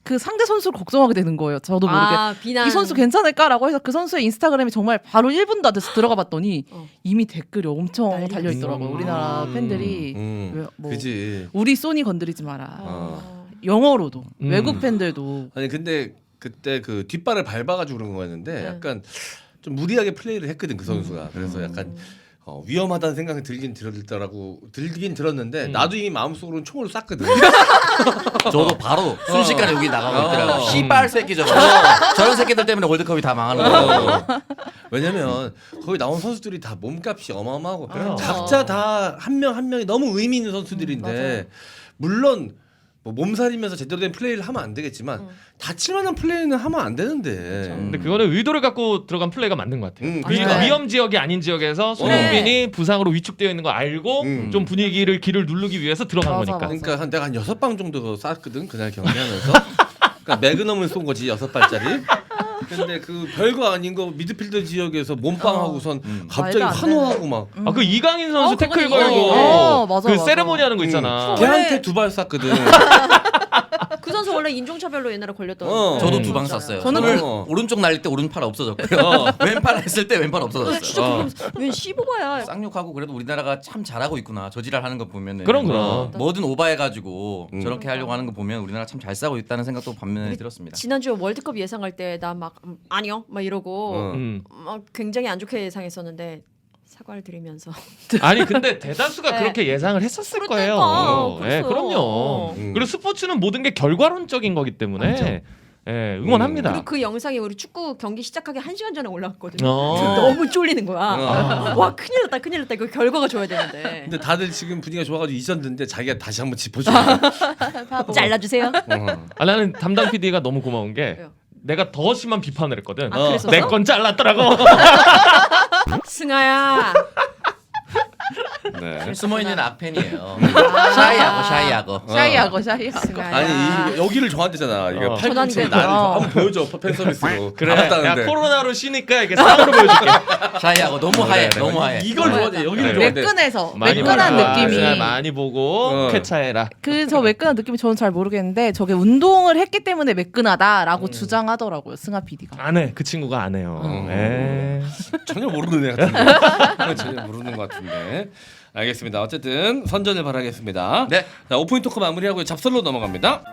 Speaker 5: 그 상대 선수를 걱정하게 되는 거예요. 저도 모르게
Speaker 1: 비난.
Speaker 5: 이 선수 괜찮을까라고 해서 그 선수의 인스타그램에 정말 바로 1분도 안 돼서 들어가 봤더니 이미 댓글이 엄청
Speaker 1: 난리
Speaker 5: 달려 있더라고요. 우리나라 팬들이 왜, 뭐
Speaker 3: 그지.
Speaker 5: 우리 소니 건드리지 마라. 영어로도 외국 팬들도
Speaker 3: 아니 근데 그때 그 뒷발을 밟아가지고 그런 거였는데 약간 좀 무리하게 플레이를 했거든 그 선수가. 그래서 약간 위험하다는 생각이 들긴 들었는데 나도 이미 마음속으로는 총을 쐈거든.
Speaker 4: 저도 바로 순식간에 여기 나가고 있더라고요. 씨발 새끼 저거. 저런 새끼들 때문에 월드컵이 다 망하는 거예요.
Speaker 3: 왜냐면 거기 나온 선수들이 다 몸값이 어마어마하고 각자 다 한 명 한 명이 너무 의미 있는 선수들인데 물론 뭐 몸살이면서 제대로 된 플레이를 하면 안 되겠지만 다칠 만한 플레이는 하면 안 되는데.
Speaker 2: 근데 그거는 의도를 갖고 들어간 플레이가 맞는 것 같아요.
Speaker 3: 그러니까.
Speaker 2: 위험 지역이 아닌 지역에서 손흥민이 부상으로 위축되어 있는 거 알고 좀 분위기를 길을 누르기 위해서 들어간
Speaker 5: 맞아,
Speaker 2: 거니까.
Speaker 5: 맞아.
Speaker 3: 그러니까 내가 한 6방 정도 쐈거든 그날 경기하면서. 그러니까 매그넘을 쏜 거지 6발짜리. 근데 그 별거 아닌 거 미드필더 지역에서 몸빵하고선 갑자기
Speaker 5: 말도 안
Speaker 3: 환호하고 막
Speaker 2: 그 이강인 선수 태클
Speaker 1: 그건
Speaker 2: 걸고
Speaker 1: 이강인.
Speaker 5: 맞아,
Speaker 2: 그
Speaker 5: 맞아.
Speaker 2: 세레모니 하는 거 있잖아.
Speaker 3: 걔한테 2발 쐈거든.
Speaker 1: 그 선수 원래 인종차별로 옛날에 걸렸던.
Speaker 4: 저도 2방
Speaker 1: 맞아요.
Speaker 4: 쐈어요.
Speaker 5: 저는
Speaker 4: 오늘 오른쪽 날릴 때 오른팔 없어졌고요. 왼팔 했을 때 왼팔 없어졌어요.
Speaker 1: 진짜 그러면서 웬 씹어봐야.
Speaker 4: 쌍욕하고 그래도 우리나라가 참 잘하고 있구나. 저지랄 하는 거 보면은
Speaker 2: 그럼.
Speaker 4: 뭐든 오바해가지고 저렇게 하려고 하는 거 보면 우리나라 참 잘 싸고 있다는 생각도 반면에 들었습니다.
Speaker 1: 지난주에 월드컵 예상할 때 나 막 아니요 막 이러고
Speaker 2: 음.
Speaker 1: 막 굉장히 안 좋게 예상했었는데 사과를 드리면서
Speaker 2: 아니 근데 대다수가
Speaker 1: 네.
Speaker 2: 그렇게 예상을 했었을
Speaker 1: 그러니까,
Speaker 2: 거예요. 예,
Speaker 1: 그랬어요.
Speaker 2: 그럼요. 그리고 스포츠는 모든 게 결과론적인 거기 때문에 예, 응원합니다.
Speaker 1: 그리고 그 영상이 우리 축구 경기 시작하기 1시간 전에 올라왔거든요.
Speaker 2: 어.
Speaker 1: 너무 쫄리는 거야. 와 큰일 났다. 그 결과가 줘야 되는데.
Speaker 3: 근데 다들 지금 분위기가 좋아가지고 잊었는데 자기가 다시 한번 짚어줘.
Speaker 1: 잘라주세요.
Speaker 2: 아, 나는 담당 PD가 너무 고마운 게
Speaker 1: 왜요?
Speaker 2: 내가 더 심한 비판을 했거든.
Speaker 1: 그랬었어?
Speaker 2: 내 건 잘랐더라고.
Speaker 1: 승아야.
Speaker 3: 네.
Speaker 4: 숨어있는 악팬이에요. 샤이하고.
Speaker 5: 샤이하고.
Speaker 1: 승아야.
Speaker 3: 아니 이게 여기를 정한대잖아. 이거
Speaker 1: 전환
Speaker 3: 807
Speaker 1: 돼.
Speaker 3: 나를 한번 보여줘 팬 서비스로.
Speaker 2: 그래. 야
Speaker 3: 알았다는데.
Speaker 2: 코로나로 쉬니까 이게 쌍으로 보여줄게.
Speaker 4: 샤이하고 너무 하얘.
Speaker 3: 그래,
Speaker 4: 너무 하얘.
Speaker 3: 이걸 좋아해. 여기를
Speaker 2: 그래.
Speaker 3: 좋아해.
Speaker 5: 매끈해서
Speaker 2: 많이
Speaker 5: 매끈한
Speaker 2: 보라.
Speaker 5: 느낌이
Speaker 2: 많이 보고 쾌차해라.
Speaker 5: 그 저 매끈한 느낌이 저는 잘 모르겠는데 저게 운동을 했기 때문에 매끈하다라고 주장하더라고요 승아 PD가.
Speaker 2: 안 해. 그 친구가 안 해요. 에.
Speaker 3: 전혀 모르는 애 같은데. 전혀 모르는 것 같은데. 알겠습니다. 어쨌든 선전을 바라겠습니다.
Speaker 4: 네.
Speaker 3: 자, 오프닝 토크 마무리하고 잡설로 넘어갑니다.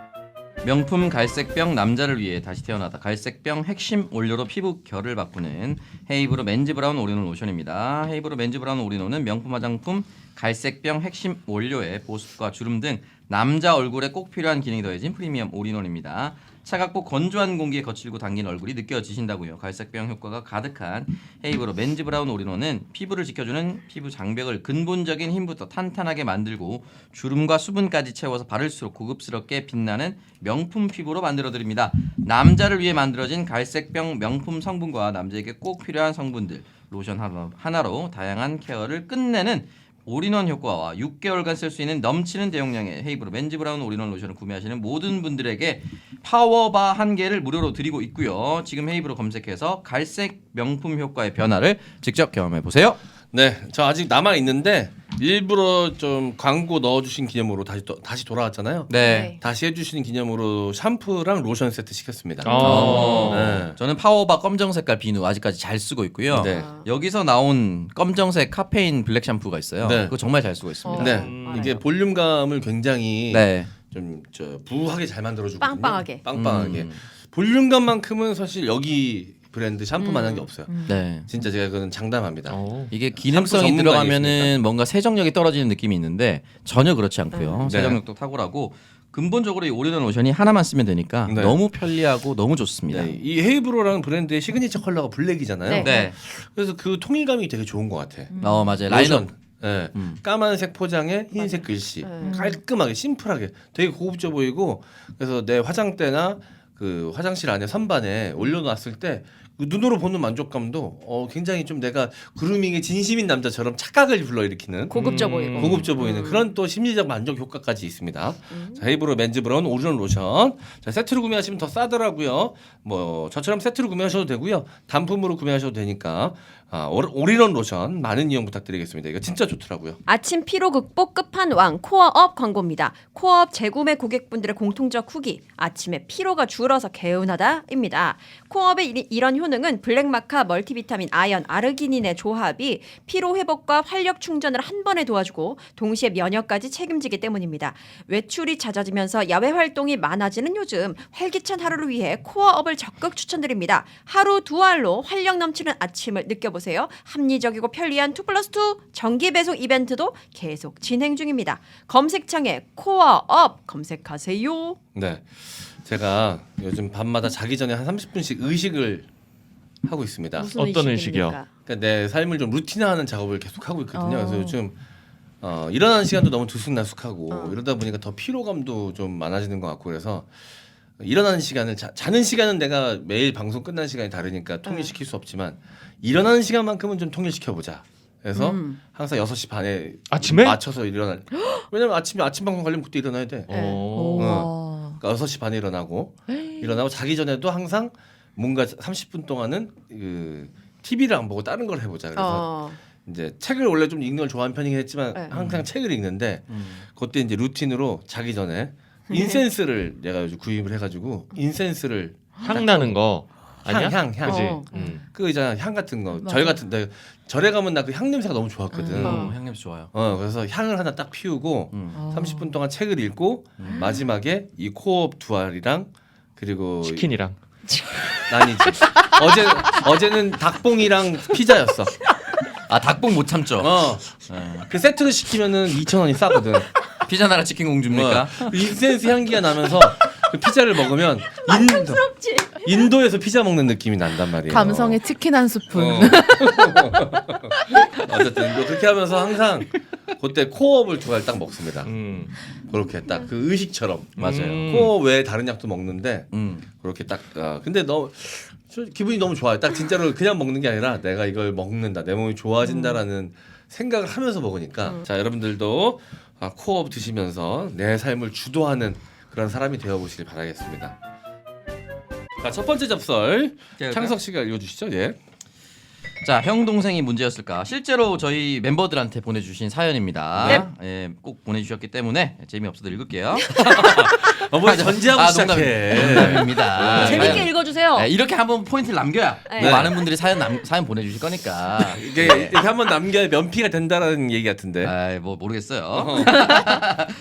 Speaker 4: 명품 갈색병 남자를 위해 다시 태어나다 갈색병 핵심 원료로 피부 결을 바꾸는 헤이브로 맨즈 브라운 올인원 로션입니다. 헤이브로 맨즈 브라운 올인원은 명품 화장품 갈색병 핵심 원료에 보습과 주름 등 남자 얼굴에 꼭 필요한 기능이 더해진 프리미엄 올인원입니다. 차갑고 건조한 공기에 거칠고 당긴 얼굴이 느껴지신다고요. 갈색병 효과가 가득한 헤이브로 맨즈 브라운 올인원은 피부를 지켜주는 피부 장벽을 근본적인 힘부터 탄탄하게 만들고 주름과 수분까지 채워서 바를수록 고급스럽게 빛나는 명품 피부로 만들어드립니다. 남자를 위해 만들어진 갈색병 명품 성분과 남자에게 꼭 필요한 성분들 로션 하나로 다양한 케어를 끝내는 올인원 효과와 6개월간 쓸 수 있는 넘치는 대용량의 헤이브로 맨즈 브라운 올인원 로션을 구매하시는 모든 분들에게 파워바 1개를 무료로 드리고 있고요. 지금 헤이브로 검색해서 갈색 명품 효과의 변화를 직접 경험해 보세요.
Speaker 3: 네, 저 아직 남아 있는데 일부러 좀 광고 넣어주신 기념으로 다시 돌아왔잖아요.
Speaker 4: 네.
Speaker 3: 다시 해주시는 기념으로 샴푸랑 로션 세트 시켰습니다.
Speaker 2: 네.
Speaker 4: 저는 파워바 검정 색깔 비누 아직까지 잘 쓰고 있고요.
Speaker 3: 네.
Speaker 4: 여기서 나온 검정색 카페인 블랙 샴푸가 있어요.
Speaker 3: 네.
Speaker 4: 그거 정말 잘 쓰고 있습니다.
Speaker 3: 네, 이게 볼륨감을 굉장히
Speaker 4: 네.
Speaker 3: 좀 부하게 잘 만들어주거든요.
Speaker 1: 빵빵하게.
Speaker 3: 빵빵하게. 볼륨감만큼은 사실 여기 브랜드 샴푸만한 게 없어요.
Speaker 4: 네.
Speaker 3: 진짜 제가 그건 장담합니다.
Speaker 4: 이게
Speaker 3: 샴푸
Speaker 4: 기능성이
Speaker 3: 전문가
Speaker 4: 들어가면은
Speaker 3: 아니겠습니까?
Speaker 4: 뭔가 세정력이 떨어지는 느낌이 있는데 전혀 그렇지 않고요.
Speaker 3: 네.
Speaker 4: 세정력도 탁월하고 근본적으로 이 올인원 로션이 하나만 쓰면 되니까
Speaker 3: 네.
Speaker 4: 너무 편리하고 너무 좋습니다.
Speaker 3: 네, 이 헤이브로라는 브랜드의 시그니처 컬러가 블랙이잖아요.
Speaker 1: 네.
Speaker 4: 네.
Speaker 3: 그래서 그 통일감이 되게 좋은 것 같아.
Speaker 4: 맞아요. 라인업.
Speaker 3: 로션. 네. 까만색 포장에 흰색 글씨 깔끔하게 심플하게 되게 고급져 보이고 그래서 내 화장대나 그 화장실 안에 선반에 올려놨을 때 눈으로 보는 만족감도 굉장히 좀 내가 그루밍의 진심인 남자처럼 착각을 불러일으키는
Speaker 1: 고급져 보이고.
Speaker 3: 고급져 보이는 그런 또 심리적 만족 효과까지 있습니다. 자, 헤이브로 맨즈 브라운 오리런 로션. 자, 세트로 구매하시면 더 싸더라고요. 뭐 저처럼 세트로 구매하셔도 되고요. 단품으로 구매하셔도 되니까 오리런 로션 많은 이용 부탁드리겠습니다. 이거 진짜 좋더라고요.
Speaker 1: 아침 피로 극복 끝판왕 코어업 광고입니다. 코어업 재구매 고객분들의 공통적 후기 아침에 피로가 줄어서 개운하다입니다. 코어업의 이런 효능은 블랙마카 멀티비타민 아연 아르기닌의 조합이 피로 회복과 활력 충전을 한 번에 도와주고 동시에 면역까지 책임지기 때문입니다. 외출이 잦아지면서 야외 활동이 많아지는 요즘 활기찬 하루를 위해 코어업을 적극 추천드립니다. 하루 두 알로 활력 넘치는 아침을 느껴보세요. 합리적이고 편리한 2+2 정기 배송 이벤트도 계속 진행 중입니다. 검색창에 코어업 검색하세요.
Speaker 3: 네. 제가 요즘 밤마다 자기 전에 한 30분씩 의식을 하고 있습니다.
Speaker 1: 무슨
Speaker 2: 어떤
Speaker 1: 의식입니까?
Speaker 2: 의식이요?
Speaker 3: 그러니까 내 삶을 좀 루틴화하는 작업을 계속 하고 있거든요. 그래서 요즘 일어나는 시간도 너무 들쑥날쑥하고 이러다 보니까 더 피로감도 좀 많아지는 것 같고 그래서 일어나는 시간을 자는 시간은 내가 매일 방송 끝난 시간이 다르니까 통일시킬 수 없지만 일어나는 시간만큼은 좀 통일시켜 보자. 그래서 항상 6시 반에
Speaker 2: 아침에?
Speaker 3: 맞춰서 일어날. 왜냐면 아침 방송 가려면 그때 일어나야 돼. 그러니까 6시 반에 일어나고 자기 전에도 항상 뭔가 30분 동안은 그 TV를 안 보고 다른 걸 해보자. 그래서 이제 책을 원래 좀 읽는 걸 좋아하는 편이긴 했지만 항상 책을 읽는데 그때 이제 루틴으로 자기 전에 인센스를 내가 요즘 구입을 해가지고 인센스를
Speaker 2: 향 나는 거 아니야?
Speaker 3: 향.
Speaker 2: 그지?
Speaker 3: 그 있잖아 향 같은 거. 절 같은데 절에 가면 나 그 향 냄새가 너무 좋았거든.
Speaker 4: 향냄새 좋아요.
Speaker 3: 그래서 향을 하나 딱 피우고 30분 동안 책을 읽고 마지막에 이 코어업 두 알이랑 그리고
Speaker 2: 치킨이랑
Speaker 3: 아니지. 어제는 닭봉이랑 피자였어.
Speaker 4: 아 닭봉 못 참죠.
Speaker 3: 그 세트를 시키면은 2,000원이 싸거든.
Speaker 4: 피자 나라 치킨 공주입니까?
Speaker 3: 그 인센스 향기가 나면서 그 피자를 먹으면
Speaker 1: 부럽지.
Speaker 3: 인도에서 피자 먹는 느낌이 난단 말이에요.
Speaker 5: 감성의 치킨 한 스푼.
Speaker 3: 어쨌든 뭐 그렇게 하면서 항상 그때 코어업을 두 알 딱 먹습니다. 그렇게 딱 그 의식처럼
Speaker 4: 맞아요.
Speaker 3: 코어 외에 다른 약도 먹는데 그렇게 딱 근데 기분이 너무 좋아요. 딱 진짜로 그냥 먹는 게 아니라 내가 이걸 먹는다, 내 몸이 좋아진다라는 생각을 하면서 먹으니까 자 여러분들도 코어업 드시면서 내 삶을 주도하는 그런 사람이 되어보시길 바라겠습니다. 자, 첫 번째 접설 창석 씨가 읽어주시죠. 예.
Speaker 4: 자, 형 동생이 문제였을까? 실제로 저희 멤버들한테 보내주신 사연입니다. 예, 꼭 보내주셨기 때문에 재미없어도 읽을게요.
Speaker 3: 뭐 전지하고 시작해.
Speaker 4: 농담입니다.
Speaker 1: 재밌게 읽어주세요.
Speaker 4: 네, 이렇게 한번 포인트를 남겨야
Speaker 1: 네.
Speaker 4: 많은 분들이 사연 보내주실 거니까.
Speaker 3: 이게 이렇게 한번 남겨야 면피가 된다라는 얘기 같은데.
Speaker 4: 아, 뭐 모르겠어요.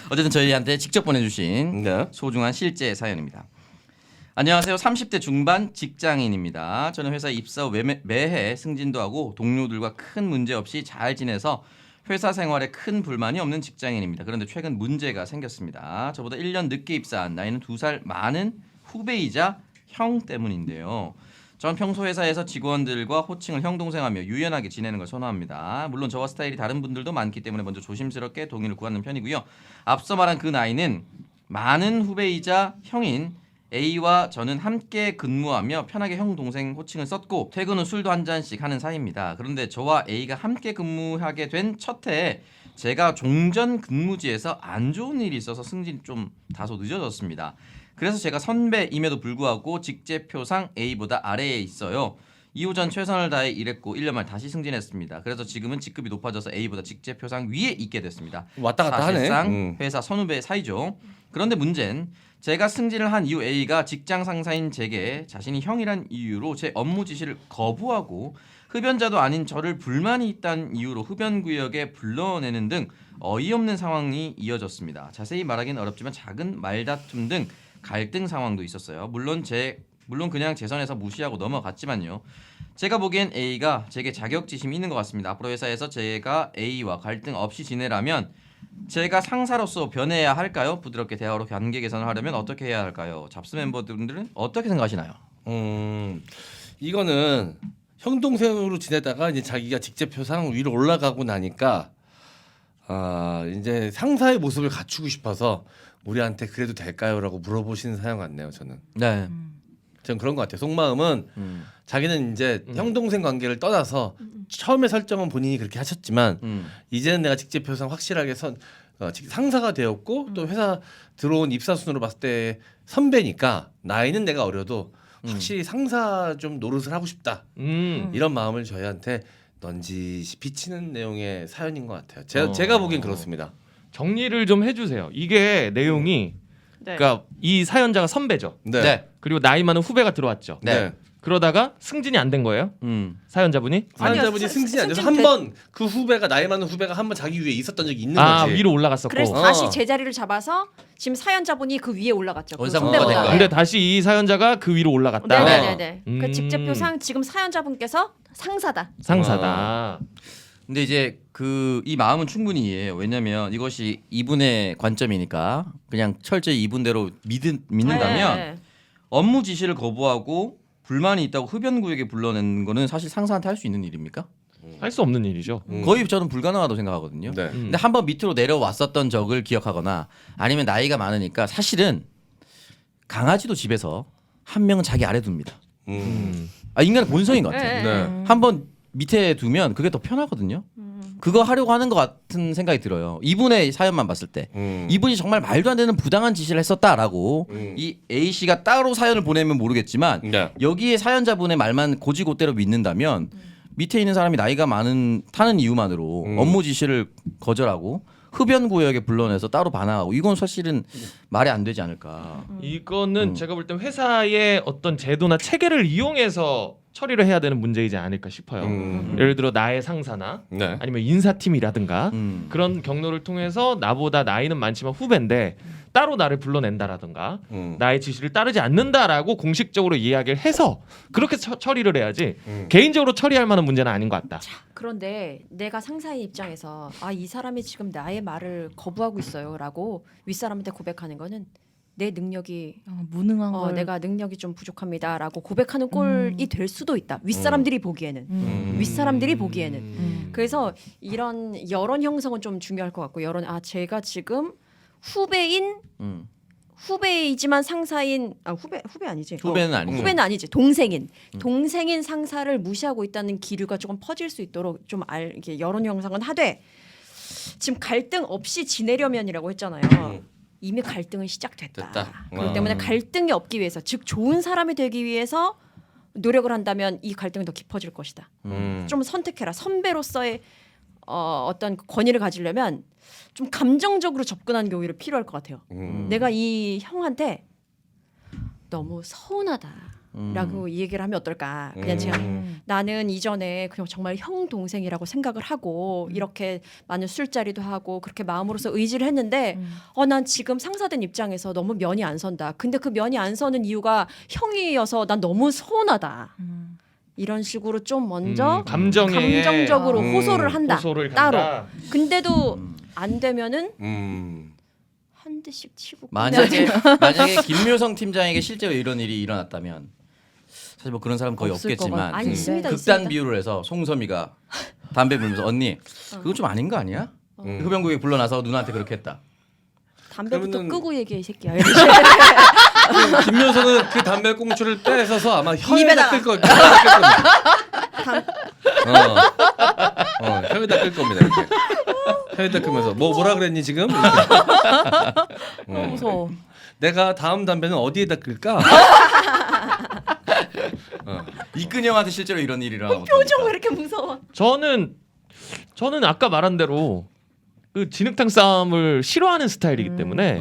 Speaker 4: 어쨌든 저희한테 직접 보내주신
Speaker 3: 네.
Speaker 4: 소중한 실제 사연입니다. 안녕하세요. 30대 중반 직장인입니다. 저는 회사 입사 후 매해 승진도 하고 동료들과 큰 문제 없이 잘 지내서 회사 생활에 큰 불만이 없는 직장인입니다. 그런데 최근 문제가 생겼습니다. 저보다 1년 늦게 입사한 나이는 2살 많은 후배이자 형 때문인데요. 전 평소 회사에서 직원들과 호칭을 형 동생하며 유연하게 지내는 걸 선호합니다. 물론 저와 스타일이 다른 분들도 많기 때문에 먼저 조심스럽게 동의를 구하는 편이고요. 앞서 말한 그 나이는 많은 후배이자 형인 A와 저는 함께 근무하며 편하게 형 동생 호칭을 썼고 퇴근 후 술도 한 잔씩 하는 사이입니다. 그런데 저와 A가 함께 근무하게 된 첫 해에 제가 종전 근무지에서 안 좋은 일이 있어서 승진이 좀 다소 늦어졌습니다. 그래서 제가 선배임에도 불구하고 직제표상 A보다 아래에 있어요. 이후 전 최선을 다해 일했고 1년 말 다시 승진했습니다. 그래서 지금은 직급이 높아져서 A보다 직제표상 위에 있게 됐습니다.
Speaker 3: 왔다 갔다
Speaker 4: 사실상
Speaker 3: 하네.
Speaker 4: 회사 선후배 사이죠. 그런데 문제는 제가 승진을 한 이후 A가 직장 상사인 제게 자신이 형이란 이유로 제 업무 지시를 거부하고 흡연자도 아닌 저를 불만이 있다는 이유로 흡연 구역에 불러내는 등 어이없는 상황이 이어졌습니다. 자세히 말하기는 어렵지만 작은 말다툼 등 갈등 상황도 있었어요. 물론 그냥 제 선에서 무시하고 넘어갔지만요. 제가 보기엔 A가 제게 자격지심이 있는 것 같습니다. 앞으로 회사에서 제가 A와 갈등 없이 지내라면 제가 상사로서 변해야 할까요? 부드럽게 대화로 관계 개선을 하려면 어떻게 해야 할까요? 잡스 멤버들은 어떻게 생각하시나요?
Speaker 3: 이거는 형 동생으로 지내다가 이제 자기가 직제표상 위로 올라가고 나니까 이제 상사의 모습을 갖추고 싶어서 우리한테 그래도 될까요라고 물어보시는 사연 같네요. 저는.
Speaker 4: 네.
Speaker 3: 전 그런 것 같아요. 속마음은 자기는 이제 형 동생 관계를 떠나서 처음에 설정은 본인이 그렇게 하셨지만 이제는 내가 직제표상 확실하게 상사가 되었고 또 회사 들어온 입사순으로 봤을 때 선배니까 나이는 내가 어려도 확실히 상사 좀 노릇을 하고 싶다 이런 마음을 저희한테 넌지시 비치는 내용의 사연인 것 같아요. 제가 보기엔 그렇습니다.
Speaker 2: 정리를 좀 해주세요. 이게 내용이
Speaker 1: 네.
Speaker 2: 그러니까 이 사연자가 선배죠.
Speaker 3: 네.
Speaker 4: 네.
Speaker 2: 그리고 나이 많은 후배가 들어왔죠.
Speaker 4: 네.
Speaker 2: 그러다가 승진이 안 된 거예요. 사연자분이.
Speaker 3: 사연자분이
Speaker 1: 아니요,
Speaker 3: 승진이 안 돼서
Speaker 1: 승진
Speaker 3: 한 번 그 후배가 나이 많은 후배가 한 번 자기 위에 있었던 적이 있는
Speaker 2: 아
Speaker 3: 거지.
Speaker 2: 위로 올라갔었고.
Speaker 1: 그래서 다시 제자리를 잡아서 지금 사연자분이 그 위에 올라갔죠. 그
Speaker 4: 원상복구가
Speaker 1: 선배보다.
Speaker 4: 된 거예요.
Speaker 2: 근데 다시 이 사연자가 그 위로 올라갔다.
Speaker 1: 네네네.
Speaker 2: 음.
Speaker 1: 그 직제표상 지금 사연자분께서 상사다.
Speaker 2: 상사다.
Speaker 4: 근데 이제 이 마음은 충분히 이해해요. 왜냐면 이것이 이분의 관점이니까 그냥 철저히 이분대로 믿는다면
Speaker 1: 네.
Speaker 4: 업무 지시를 거부하고 불만이 있다고 흡연구역에 불러내는 거는 사실 상사한테 할 수 있는 일입니까?
Speaker 2: 할 수 없는 일이죠.
Speaker 4: 거의 저는 불가능하다고 생각하거든요.
Speaker 3: 네.
Speaker 4: 근데 한번 밑으로 내려왔었던 적을 기억하거나 아니면 나이가 많으니까 사실은 강아지도 집에서 한 명은 자기 아래 둡니다. 인간의 본성인 것 같아요.
Speaker 3: 네.
Speaker 4: 한번 밑에 두면 그게 더 편하거든요. 그거 하려고 하는 것 같은 생각이 들어요. 이분의 사연만 봤을 때 이분이 정말 말도 안 되는 부당한 지시를 했었다라고 이 A 씨가 따로 사연을 보내면 모르겠지만
Speaker 3: 네.
Speaker 4: 여기에 사연자분의 말만 고지고대로 믿는다면 밑에 있는 사람이 나이가 타는 이유만으로 업무 지시를 거절하고 흡연 구역에 불러내서 따로 반항하고 이건 사실은 말이 안 되지 않을까.
Speaker 2: 이거는 제가 볼 땐 회사의 어떤 제도나 체계를 이용해서 처리를 해야 되는 문제이지 않을까 싶어요. 예를 들어 나의 상사나
Speaker 3: 네.
Speaker 2: 아니면 인사팀이라든가 그런 경로를 통해서 나보다 나이는 많지만 후배인데 따로 나를 불러낸다라든가 나의 지시를 따르지 않는다라고 공식적으로 이야기를 해서 그렇게 처리를 해야지 개인적으로 처리할 만한 문제는 아닌 것 같다.
Speaker 1: 그런데 내가 상사의 입장에서 이 사람이 지금 나의 말을 거부하고 있어요라고 윗사람한테 고백하는 거는 내 능력이
Speaker 5: 무능한 걸
Speaker 1: 내가 능력이 좀 부족합니다라고 고백하는 꼴이 될 수도 있다. 윗사람들이 보기에는 윗사람들이 보기에는 그래서 이런 여론 형성은 좀 중요할 것 같고 제가 지금 후배이지만 상사인 후배 아니지
Speaker 4: 후배는 아니죠.
Speaker 1: 후배는 아니지 동생인 상사를 무시하고 있다는 기류가 조금 퍼질 수 있도록 좀 이렇게 여론 형성은 하되 지금 갈등 없이 지내려면이라고 했잖아요. 이미 갈등은 시작됐다. 그렇기 때문에 갈등이 없기 위해서 즉 좋은 사람이 되기 위해서 노력을 한다면 이 갈등이 더 깊어질 것이다. 좀 선택해라. 선배로서의 어떤 권위를 가지려면 좀 감정적으로 접근하는 게 오히려 필요할 것 같아요. 내가 이 형한테 너무 서운하다라고 이 얘기를 하면 어떨까? 그냥 제가 나는 이전에 그냥 정말 형 동생이라고 생각을 하고 이렇게 많은 술자리도 하고 그렇게 마음으로서 의지를 했는데 난 지금 상사된 입장에서 너무 면이 안 선다. 근데 그 면이 안 서는 이유가 형이어서 난 너무 서운하다. 이런 식으로 좀 먼저 감정적으로 호소를 한다. 따로. 근데도 안 되면은 한 대씩 치고.
Speaker 4: 만약에 김묘성 팀장에게 실제로 이런 일이 일어났다면 사실 뭐 그런 사람 거의
Speaker 5: 없을
Speaker 4: 없겠지만
Speaker 1: 아니, 있습니다,
Speaker 4: 극단
Speaker 1: 있습니다.
Speaker 4: 비유를 해서 송섬이가 담배 불면서 언니 그건 좀 아닌 거 아니야? 흡연구역에 불러나서 누나한테 그렇게 했다.
Speaker 1: 담배부터
Speaker 3: 그러면은-
Speaker 1: 끄고 얘기해 이 새끼야.
Speaker 3: 김효선은 그 담배 꽁초를 떼서서 아마 혀에다
Speaker 1: 입에다가.
Speaker 3: 끌 겁니다. 혀에다 끌 겁니다. 이렇게. 혀에다 끌면서 뭐라 그랬니 지금?
Speaker 5: 무서워.
Speaker 3: 내가 다음 담배는 어디에다 끌까?
Speaker 4: 이끈 형한테 실제로 이런 일이 일어나고
Speaker 1: 표정 왜 이렇게 무서워?
Speaker 2: 저는 아까 말한 대로 그 진흙탕 싸움을 싫어하는 스타일이기 때문에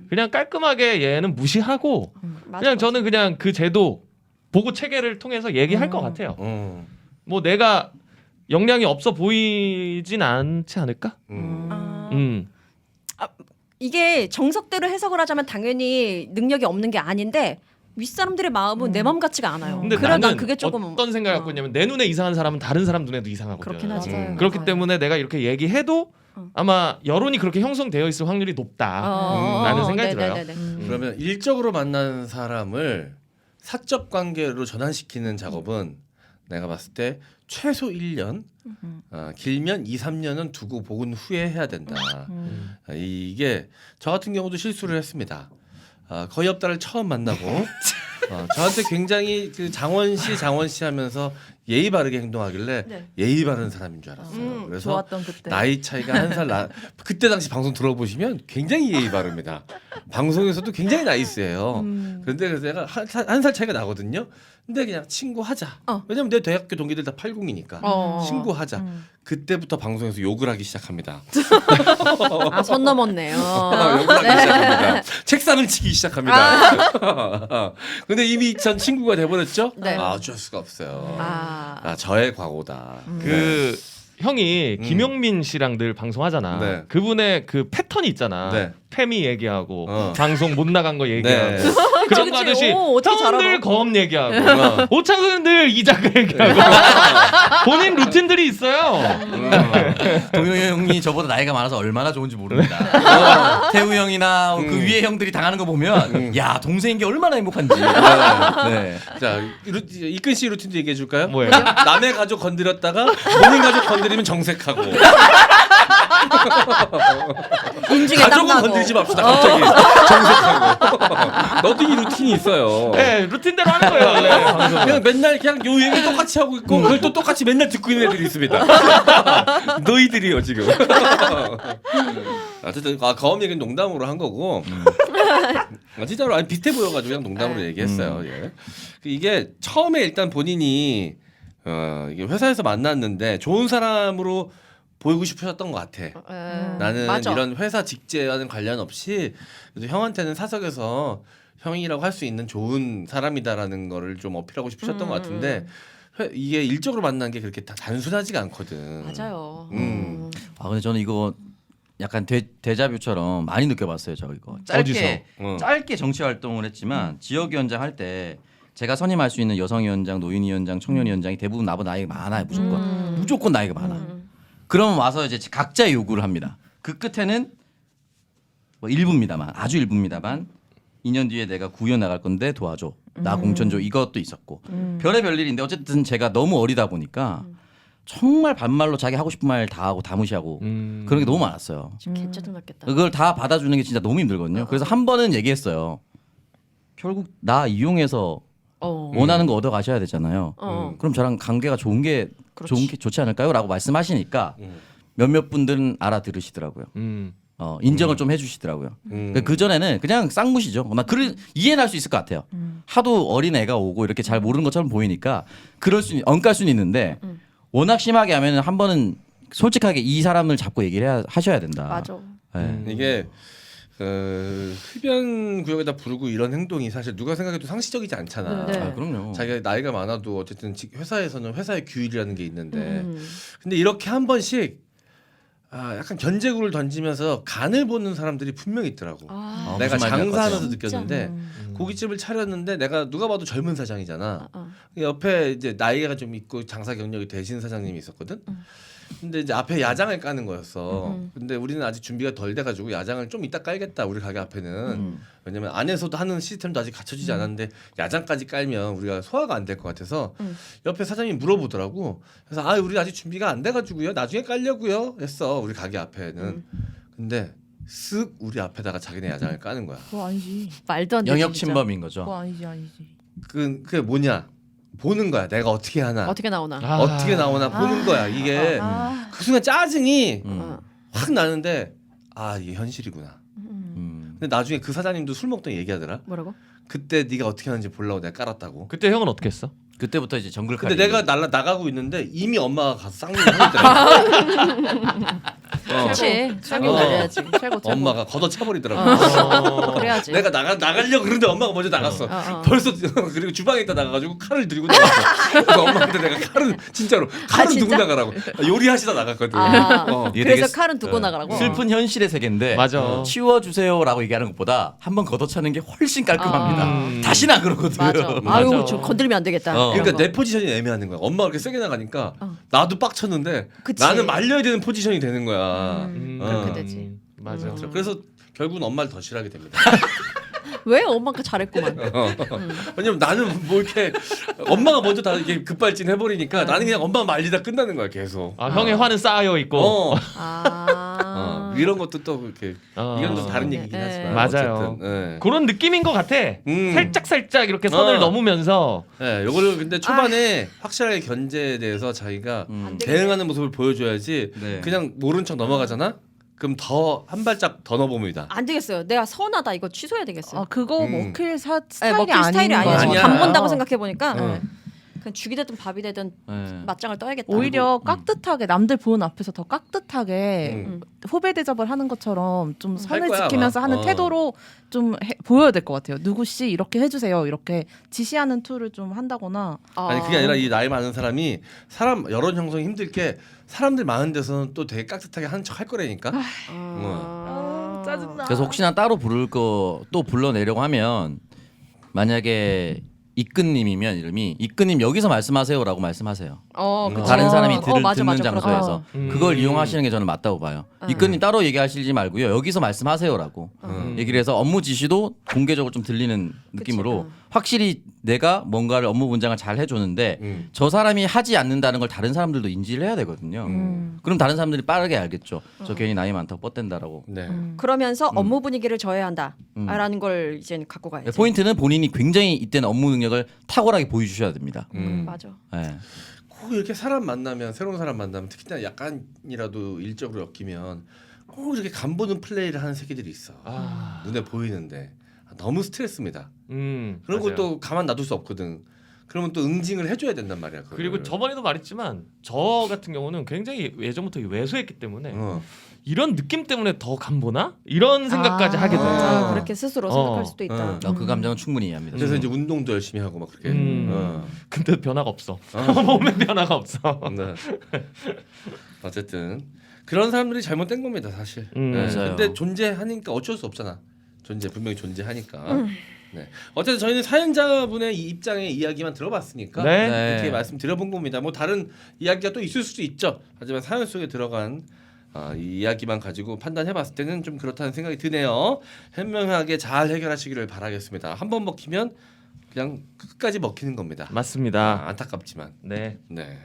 Speaker 2: 그냥 깔끔하게 얘는 무시하고 그냥 저는 그냥 그 제도 보고 체계를 통해서 얘기할 것 같아요. 뭐 내가 역량이 없어 보이진 않지 않을까?
Speaker 1: 이게 정석대로 해석을 하자면 당연히 능력이 없는 게 아닌데 윗사람들의 마음은 내 마음 같지가 않아요.
Speaker 2: 근데
Speaker 1: 그래
Speaker 2: 나는
Speaker 1: 난 그게 조금
Speaker 2: 어떤 생각을 갖고 있냐면 내 눈에 이상한 사람은 다른 사람 눈에도 이상하거든.
Speaker 1: 그렇긴 하지.
Speaker 2: 그렇기
Speaker 1: 맞아요.
Speaker 2: 때문에 내가 이렇게 얘기해도 아마 여론이 그렇게 형성되어 있을 확률이 높다라는 생각이 들어요.
Speaker 3: 그러면 일적으로 만난 사람을 사적 관계로 전환시키는 작업은 내가 봤을 때 최소 1년, 길면 2, 3년은 두고 복은 후에 해야 된다. 이게 저 같은 경우도 실수를 했습니다. 거의 없다를 처음 만나고 저한테 굉장히 그 장원 씨 하면서 예의 바르게 행동하길래
Speaker 1: 네.
Speaker 3: 예의 바른 사람인 줄 알았어요. 그래서
Speaker 5: 좋았던 그때.
Speaker 3: 나이 차이가 한 살 그때 당시 방송 들어보시면 굉장히 예의 바릅니다. 방송에서도 굉장히 나이스해요. 그런데 그래서 내가 한 살 차이가 나거든요. 근데 그냥 친구하자. 왜냐면 내 대학교 동기들 다 80이니까 친구하자. 그때부터 방송에서 욕을 하기 시작합니다.
Speaker 1: 아, 선 넘었네요.
Speaker 3: 욕을 하기 시작합니다. 책상을 치기 시작합니다. 근데 이미 전 친구가 돼버렸죠.
Speaker 1: 네.
Speaker 3: 어쩔 수가 없어요.
Speaker 1: 아,
Speaker 3: 저의 과거다.
Speaker 2: 그 형이 김용민 씨랑 늘 방송하잖아.
Speaker 3: 네.
Speaker 2: 그분의 그 패턴이 있잖아.
Speaker 3: 네.
Speaker 2: 페미 얘기하고
Speaker 3: 어.
Speaker 2: 방송 못 나간 거 얘기하고
Speaker 3: 네.
Speaker 2: 그런
Speaker 1: 그치,
Speaker 2: 거
Speaker 1: 그치.
Speaker 2: 하듯이
Speaker 1: 오, 어떻게
Speaker 2: 형은 늘
Speaker 1: 잘하노?
Speaker 2: 거업 얘기하고 오창석은 늘 이자가 얘기하고 본인 루틴들이 있어요.
Speaker 4: 동효 형이 저보다 나이가 많아서 얼마나 좋은지 모릅니다. 태우 형이나 그 위에 형들이 당하는 거 보면 야 동생인 게 얼마나 행복한지. 네.
Speaker 3: 자, 이근 씨 루틴도 얘기해 줄까요?
Speaker 2: 뭐예요?
Speaker 3: 남의 가족 건드렸다가 본인 가족 건드리면 정색하고.
Speaker 1: 인중에
Speaker 3: 가족은
Speaker 1: 땀나고.
Speaker 3: 건드리지 맙시다. 갑자기 정색하고. 너도 이 루틴이 있어요.
Speaker 2: 네, 루틴대로 하는 거예요. 원래 방송.
Speaker 3: 그냥 맨날 그냥 요 얘기 똑같이 하고 있고 그걸 또 똑같이 맨날 듣고 있는 애들이 있습니다. 너희들이요 지금. 어쨌든 거업 얘기는 농담으로 한 거고. 진짜로 아니 비슷해 보여가지고 그냥 농담으로 얘기했어요. 예. 이게 처음에 일단 본인이 이게 회사에서 만났는데 좋은 사람으로 보이고 싶으셨던 것 같아. 나는
Speaker 1: 맞아.
Speaker 3: 이런 회사 직제와는 관련 없이 그래도 형한테는 사석에서 형이라고 할 수 있는 좋은 사람이다라는 거를 좀 어필하고 싶으셨던 것 같은데 이게 일적으로 만난 게 그렇게 다 단순하지가 않거든.
Speaker 1: 맞아요.
Speaker 4: 아 근데 저는 이거 약간 데자뷰처럼 많이 느껴봤어요. 저 이거 짧게 짧게 정치 활동을 했지만 지역위원장 할 때 제가 선임할 수 있는 여성위원장, 노인위원장, 청년위원장이 대부분 나보다 나이가 많아요. 무조건 나이가 많아. 그러면 와서 이제 각자의 요구를 합니다. 그 끝에는 뭐 일부입니다만 아주 일부입니다만 2년 뒤에 내가 구의원 나갈 건데 도와줘. 나 공천 줘. 이것도 있었고 별의별 일인데 어쨌든 제가 너무 어리다 보니까 정말 반말로 자기 하고 싶은 말 다 하고 다 무시하고 그런 게 너무 많았어요.
Speaker 1: 지금 개짜증 났겠다.
Speaker 4: 그걸 다 받아주는 게 진짜 너무 힘들거든요. 그래서 한 번은 얘기했어요. 결국 나 이용해서 원하는 거 얻어 가셔야 되잖아요. 그럼 저랑 관계가 좋은 게 좋지 않을까요?라고 말씀하시니까 몇몇 분들은 알아들으시더라고요. 인정을 좀 해주시더라고요. 그 전에는 그냥 쌍무시죠. 나 이해는 할 수 있을 것 같아요. 하도 어린 애가 오고 이렇게 잘 모르는 것처럼 보이니까 엉깔 수는 있는데 워낙 심하게 하면은 한 번은 솔직하게 이 사람을 잡고 얘기를 하셔야 된다.
Speaker 1: 맞아.
Speaker 4: 네.
Speaker 3: 이게 흡연 구역에다 부르고 이런 행동이 사실 누가 생각해도 상식적이지 않잖아.
Speaker 1: 네.
Speaker 4: 아, 그럼요.
Speaker 3: 자기가 나이가 많아도 어쨌든 회사에서는 회사의 규율이라는 게 있는데 근데 이렇게 한 번씩 약간 견제구를 던지면서 간을 보는 사람들이 분명히 있더라고. 내가
Speaker 4: 무슨 말인지 알 것
Speaker 3: 장사하면서
Speaker 4: 같아요.
Speaker 3: 느꼈는데 고깃집을 차렸는데 내가 누가 봐도 젊은 사장이잖아. 옆에 이제 나이가 좀 있고 장사 경력이 되신 사장님이 있었거든. 근데 이제 앞에 야장을 까는 거였어. 근데 우리는 아직 준비가 덜 돼가지고 야장을 좀 이따 깔겠다 우리 가게 앞에는. 왜냐면 안에서도 하는 시스템도 아직 갖춰지지 않았는데 야장까지 깔면 우리가 소화가 안 될 것 같아서 옆에 사장님이 물어보더라고. 그래서 우리 아직 준비가 안 돼가지고요. 나중에 깔려고요. 했어 우리 가게 앞에는. 근데 쓱 우리 앞에다가 자기네 야장을 까는 거야.
Speaker 5: 그거 아니지.
Speaker 1: 말도 안 되지.
Speaker 4: 영역
Speaker 1: 진짜.
Speaker 4: 침범인 거죠.
Speaker 5: 그거 아니지.
Speaker 3: 그게 뭐냐? 보는 거야. 내가 어떻게 하나.
Speaker 1: 어떻게 나오나.
Speaker 3: 어떻게 나오나 보는 거야. 이게 그 순간 짜증이 확 나는데 이게 현실이구나. 근데 나중에 그 사장님도 술 먹던 얘기하더라.
Speaker 1: 뭐라고?
Speaker 3: 그때 네가 어떻게 하는지 보려고 내가 깔았다고.
Speaker 2: 그때 형은 어떻게 했어?
Speaker 4: 그때부터 이제 정글
Speaker 3: 근데
Speaker 4: 칼이
Speaker 3: 내가 나가고 있는데 이미 엄마가 가서 쌍욕을 하더라고.
Speaker 1: 그렇지. 쌍욕 날려야지. 최고.
Speaker 3: 엄마가 걷어 차버리더라고.
Speaker 1: 그래야지.
Speaker 3: 내가 나가려고 그러는데 엄마가 먼저 나갔어.
Speaker 1: 어.
Speaker 3: 벌써 그리고 주방에 있다 나가가지고 칼을 들고 나갔어. 그래서 엄마한테 내가 칼을 진짜로 칼을
Speaker 1: 진짜?
Speaker 3: 두고 나가라고. 요리하시다 나갔거든.
Speaker 4: 이게
Speaker 1: 그래서
Speaker 4: 되게
Speaker 1: 칼은 두고 나가라고.
Speaker 4: 슬픈 현실의 세계인데
Speaker 2: 맞아.
Speaker 4: 치워주세요라고 얘기하는 것보다 한번 걷어차는 게 훨씬 깔끔합니다. 다시는 안 그러거든.
Speaker 1: 맞아.
Speaker 2: 맞아.
Speaker 1: 아유, 저 건드리면 안 되겠다.
Speaker 3: 그러니까
Speaker 1: 이런 거.
Speaker 3: 내 포지션이 애매하는 거야. 엄마가 그렇게 세게 나가니까 나도 빡쳤는데
Speaker 1: 그치.
Speaker 3: 나는 말려야 되는 포지션이 되는 거야.
Speaker 1: 그렇게 되지.
Speaker 2: 맞아.
Speaker 3: 그래서 결국은 엄마를 더 싫어하게 됩니다.
Speaker 1: 왜 엄마가 잘했구만.
Speaker 3: 왜냐면 나는 뭐 이렇게 엄마가 먼저 다 이렇게 급발진 해버리니까 나는 그냥 엄마 말리다 끝나는 거야 계속.
Speaker 2: 형의 화는 쌓여 있고.
Speaker 3: 이런 것도 또 이렇게 이건 좀 다른
Speaker 1: 네,
Speaker 3: 얘기긴
Speaker 1: 네.
Speaker 3: 하지만
Speaker 2: 맞아요.
Speaker 3: 어쨌든, 예.
Speaker 2: 그런 느낌인 것 같아. 살짝 이렇게 선을 넘으면서.
Speaker 3: 네, 요거를 근데 초반에 확실하게 견제에 대해서 자기가 대응하는 모습을 보여줘야지.
Speaker 4: 네.
Speaker 3: 그냥 모른 척 넘어가잖아. 그럼 더 한 발짝 더 넣어봅니다.
Speaker 1: 안 되겠어요. 내가 선하다 이거 취소해야 되겠어요.
Speaker 5: 그거 먹힐 스타일이
Speaker 1: 먹힐 스타일이
Speaker 5: 아닌
Speaker 1: 아니야.
Speaker 5: 거야.
Speaker 1: 지금 간 본다고 생각해 보니까
Speaker 5: 네.
Speaker 1: 그냥 죽이 되든 밥이 되든
Speaker 4: 네.
Speaker 1: 맞짱을 떠야겠다.
Speaker 5: 오히려 깍듯하게 남들 보는 앞에서 더 깍듯하게
Speaker 3: 음.
Speaker 5: 후배 대접을 하는 것처럼 좀 선을
Speaker 3: 거야,
Speaker 5: 지키면서
Speaker 3: 아마.
Speaker 5: 하는 태도로 좀 보여야 될 것 같아요. 누구 씨 이렇게 해주세요. 이렇게 지시하는 툴을 좀 한다거나.
Speaker 3: 아니 그게 아니라 이 나이 많은 사람이 사람 여론 형성이 힘들 게 사람들 많은 데서는 또 되게 깍듯하게 하는 척 할 거라니까.
Speaker 5: 짜증나.
Speaker 4: 그래서 혹시나 따로 부를 거 또 불러내려고 하면 만약에 이끈님이면 이름이 이끈님 여기서 말씀하세요라고 말씀하세요.
Speaker 1: 그쵸.
Speaker 4: 다른 사람이
Speaker 1: 맞아,
Speaker 4: 듣는
Speaker 1: 맞아.
Speaker 4: 장소에서
Speaker 2: 그렇다.
Speaker 4: 그걸 이용하시는 게 저는 맞다고 봐요. 이끈님 따로 얘기하시지 말고요. 여기서 말씀하세요라고 얘기를 해서 업무 지시도 공개적으로 좀 들리는 느낌으로 확실히 내가 뭔가를 업무 분장을 잘 해줬는데 저 사람이 하지 않는다는 걸 다른 사람들도 인지를 해야 되거든요. 그럼 다른 사람들이 빠르게 알겠죠. 저 괜히 나이 많다고 뻗댄다라고.
Speaker 3: 네.
Speaker 1: 그러면서 업무 분위기를 져야 한다라는 걸 이제 갖고 가야지.
Speaker 4: 포인트는 본인이 굉장히 이때는 업무 능력을 탁월하게 보여주셔야 됩니다.
Speaker 1: 맞아.
Speaker 4: 네.
Speaker 3: 꼭 이렇게 사람 만나면 새로운 사람 만나면 특히나 약간이라도 일적으로 엮이면 꼭 이렇게 간보는 플레이를 하는 새끼들이 있어. 눈에 보이는데 너무 스트레스입니다. 그런
Speaker 2: 맞아요.
Speaker 3: 것도 가만 놔둘 수 없거든. 그러면 또 응징을 해줘야 된단 말이야. 그걸.
Speaker 2: 그리고 저번에도 말했지만 저 같은 경우는 굉장히 예전부터 외소했기 때문에 이런 느낌 때문에 더 간보나? 이런 생각까지 하게 돼요.
Speaker 1: 맞아. 그렇게 스스로 생각할 수도 있다.
Speaker 4: 그 감정은 충분히 이해합니다.
Speaker 3: 그래서 이제 운동도 열심히 하고 막 그렇게.
Speaker 2: 근데 변화가 없어. 몸에 변화가 없어.
Speaker 3: 네. 어쨌든 그런 사람들이 잘못된 겁니다, 사실. 네.
Speaker 4: 맞아요.
Speaker 3: 근데 존재하니까 어쩔 수 없잖아. 분명히 존재하니까. 네. 어쨌든 저희는 사연자분의 이 입장의 이야기만 들어봤으니까
Speaker 2: 네.
Speaker 3: 이렇게 말씀드려본 겁니다. 뭐 다른 이야기가 또 있을 수도 있죠. 하지만 사연 속에 들어간 이 이야기만 가지고 판단해봤을 때는 좀 그렇다는 생각이 드네요. 현명하게 잘 해결하시기를 바라겠습니다. 한 번 먹히면 그냥 끝까지 먹히는 겁니다.
Speaker 2: 맞습니다.
Speaker 3: 안타깝지만.
Speaker 2: 네.
Speaker 3: 네.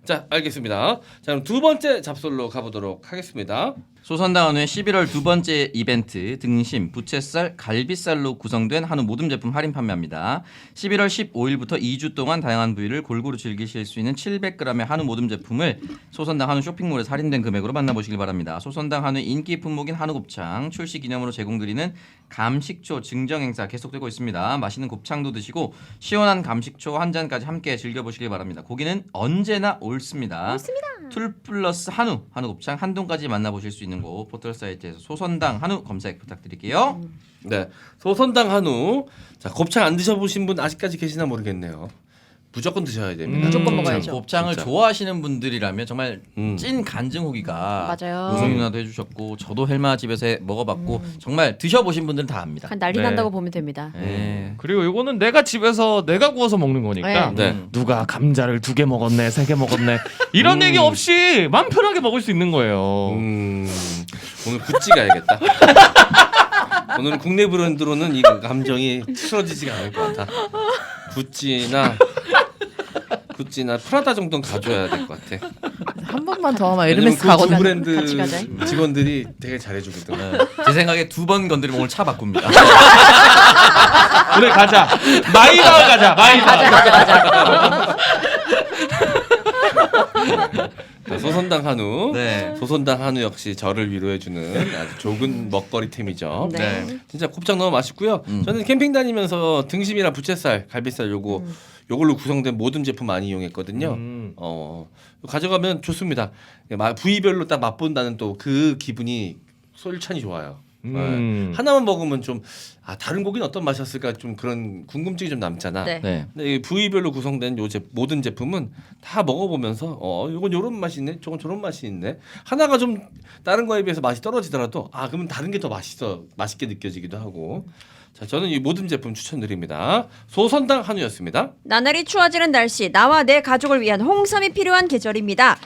Speaker 3: 자, 알겠습니다. 자, 그럼 두 번째 잡설로 가보도록 하겠습니다.
Speaker 4: 소선당한우의 11월 두 번째 이벤트 등심, 부채살, 갈비살로 구성된 한우 모듬 제품 할인 판매합니다. 11월 15일부터 2주 동안 다양한 부위를 골고루 즐기실 수 있는 700g의 한우 모듬 제품을 소선당 한우 쇼핑몰에서 할인된 금액으로 만나보시길 바랍니다. 소선당 한우의 인기 품목인 한우 곱창 출시 기념으로 제공드리는 감식초 증정 행사 계속되고 있습니다. 맛있는 곱창도 드시고 시원한 감식초 한 잔까지 함께 즐겨보시길 바랍니다. 고기는 언제나 옳습니다. 툴 플러스 한우 곱창 한돈까지 만나보실 수 있는 곳 포털 사이트에서 소선당 한우 검색 부탁드릴게요.
Speaker 3: 네, 소선당 한우. 자, 곱창 안 드셔보신 분 아직까지 계시나 모르겠네요. 무조건 드셔야 됩니다.
Speaker 1: 무조건 먹어야죠.
Speaker 4: 곱창을
Speaker 3: 진짜.
Speaker 4: 좋아하시는 분들이라면 정말 찐 간증 후기가
Speaker 1: 맞아요.
Speaker 4: 노성희 누나도 해주셨고 저도 헬마 집에서 먹어봤고 정말 드셔보신 분들은 다 압니다.
Speaker 1: 그냥 난리
Speaker 2: 네.
Speaker 1: 난다고 보면 됩니다.
Speaker 4: 네.
Speaker 2: 그리고 이거는 내가 집에서 내가 구워서 먹는 거니까
Speaker 3: 네.
Speaker 2: 누가 감자를 2개 먹었네, 3개 먹었네 이런 얘기 없이 마음 편하게 먹을 수 있는 거예요.
Speaker 3: 오늘 구찌 가야겠다. 오늘 국내 브랜드로는 이 감정이 틀어지지가 않을 것 같아. 구찌나 프라다 정도는 가져야 될 것 같아.
Speaker 5: 한 번만 더 하면
Speaker 3: 왜냐면
Speaker 5: 에르메스
Speaker 3: 그
Speaker 5: 가거든.
Speaker 3: 두 브랜드
Speaker 1: 같이 가자.
Speaker 3: 직원들이 되게 잘해주거든.
Speaker 4: 제 생각에 2번 건드리면 오늘 차 바꿉니다.
Speaker 2: 그래 가자. 마이바흐 가자. 마이바흐.
Speaker 3: 자, 소선당 한우.
Speaker 4: 네.
Speaker 3: 소선당 한우 역시 저를 위로해주는 아주 좋은 먹거리템이죠.
Speaker 1: 네.
Speaker 3: 진짜 곱창 너무 맛있고요. 저는 캠핑 다니면서 등심이랑 부채살, 갈비살 요걸로 구성된 모든 제품 많이 이용했거든요. 가져가면 좋습니다. 부위별로 딱 맛본다는 또 그 기분이 솔찬히 좋아요. 하나만 먹으면 좀 다른 고기는 어떤 맛이었을까 좀 그런 궁금증이 좀 남잖아.
Speaker 1: 네.
Speaker 4: 네.
Speaker 3: 근데 이 부위별로 구성된 모든 제품은 다 먹어보면서 이건 요런 맛이 있네, 저건 저런 맛이 있네. 하나가 좀 다른 거에 비해서 맛이 떨어지더라도 그러면 다른 게 더 맛있게 느껴지기도 하고. 자, 저는 이 모든 제품 추천드립니다. 소선당 한우였습니다.
Speaker 1: 나날이 추워지는 날씨, 나와 내 가족을 위한 홍삼이 필요한 계절입니다.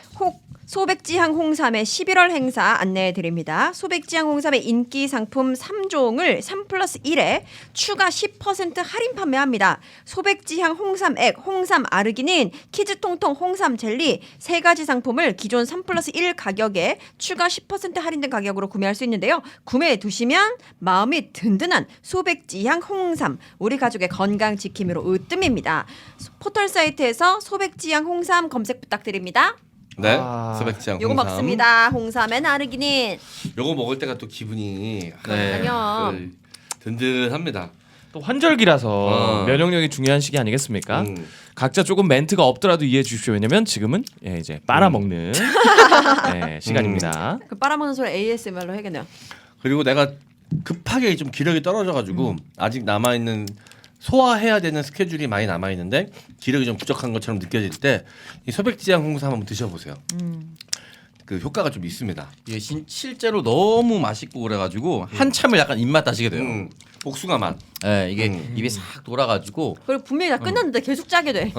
Speaker 1: 소백지향 홍삼의 11월 행사 안내해 드립니다. 소백지향 홍삼의 인기 상품 3종을 3+1에 추가 10% 할인 판매합니다. 소백지향 홍삼액, 홍삼 아르기닌, 키즈통통 홍삼 젤리 3가지 상품을 기존 3+1 가격에 추가 10% 할인된 가격으로 구매할 수 있는데요. 구매해 두시면 마음이 든든한 소백지향 홍삼, 우리 가족의 건강 지킴이로 으뜸입니다. 포털 사이트에서 소백지향 홍삼 검색 부탁드립니다.
Speaker 3: 네,
Speaker 2: 아,
Speaker 3: 소백지향
Speaker 1: 요거
Speaker 3: 홍삼.
Speaker 1: 먹습니다. 홍삼엔 아르기닌.
Speaker 3: 요거 먹을 때가 또 기분이
Speaker 1: 그럼요.
Speaker 3: 든든합니다.
Speaker 2: 또 환절기라서 면역력이 중요한 시기 아니겠습니까? 각자 조금 멘트가 없더라도 이해해 주십시오. 왜냐면 지금은 이제 빨아먹는 시간입니다.
Speaker 1: 그 빨아먹는 소리 ASMR로 해야겠네요.
Speaker 3: 그리고 내가 급하게 좀 기력이 떨어져가지고 아직 남아 있는 소화해야 되는 스케줄이 많이 남아 있는데 기력이 좀 부족한 것처럼 느껴질 때 이 소백지향 홍삼 한번 드셔보세요. 그 효과가 좀 있습니다.
Speaker 4: 이게 실제로 너무 맛있고 그래가지고 한참을 약간 입맛 다시게 돼요.
Speaker 3: 복숭아 맛.
Speaker 4: 네, 이게 입에 싹 돌아가지고
Speaker 1: 그리고 분명히 다 끝났는데 계속 짜게 돼.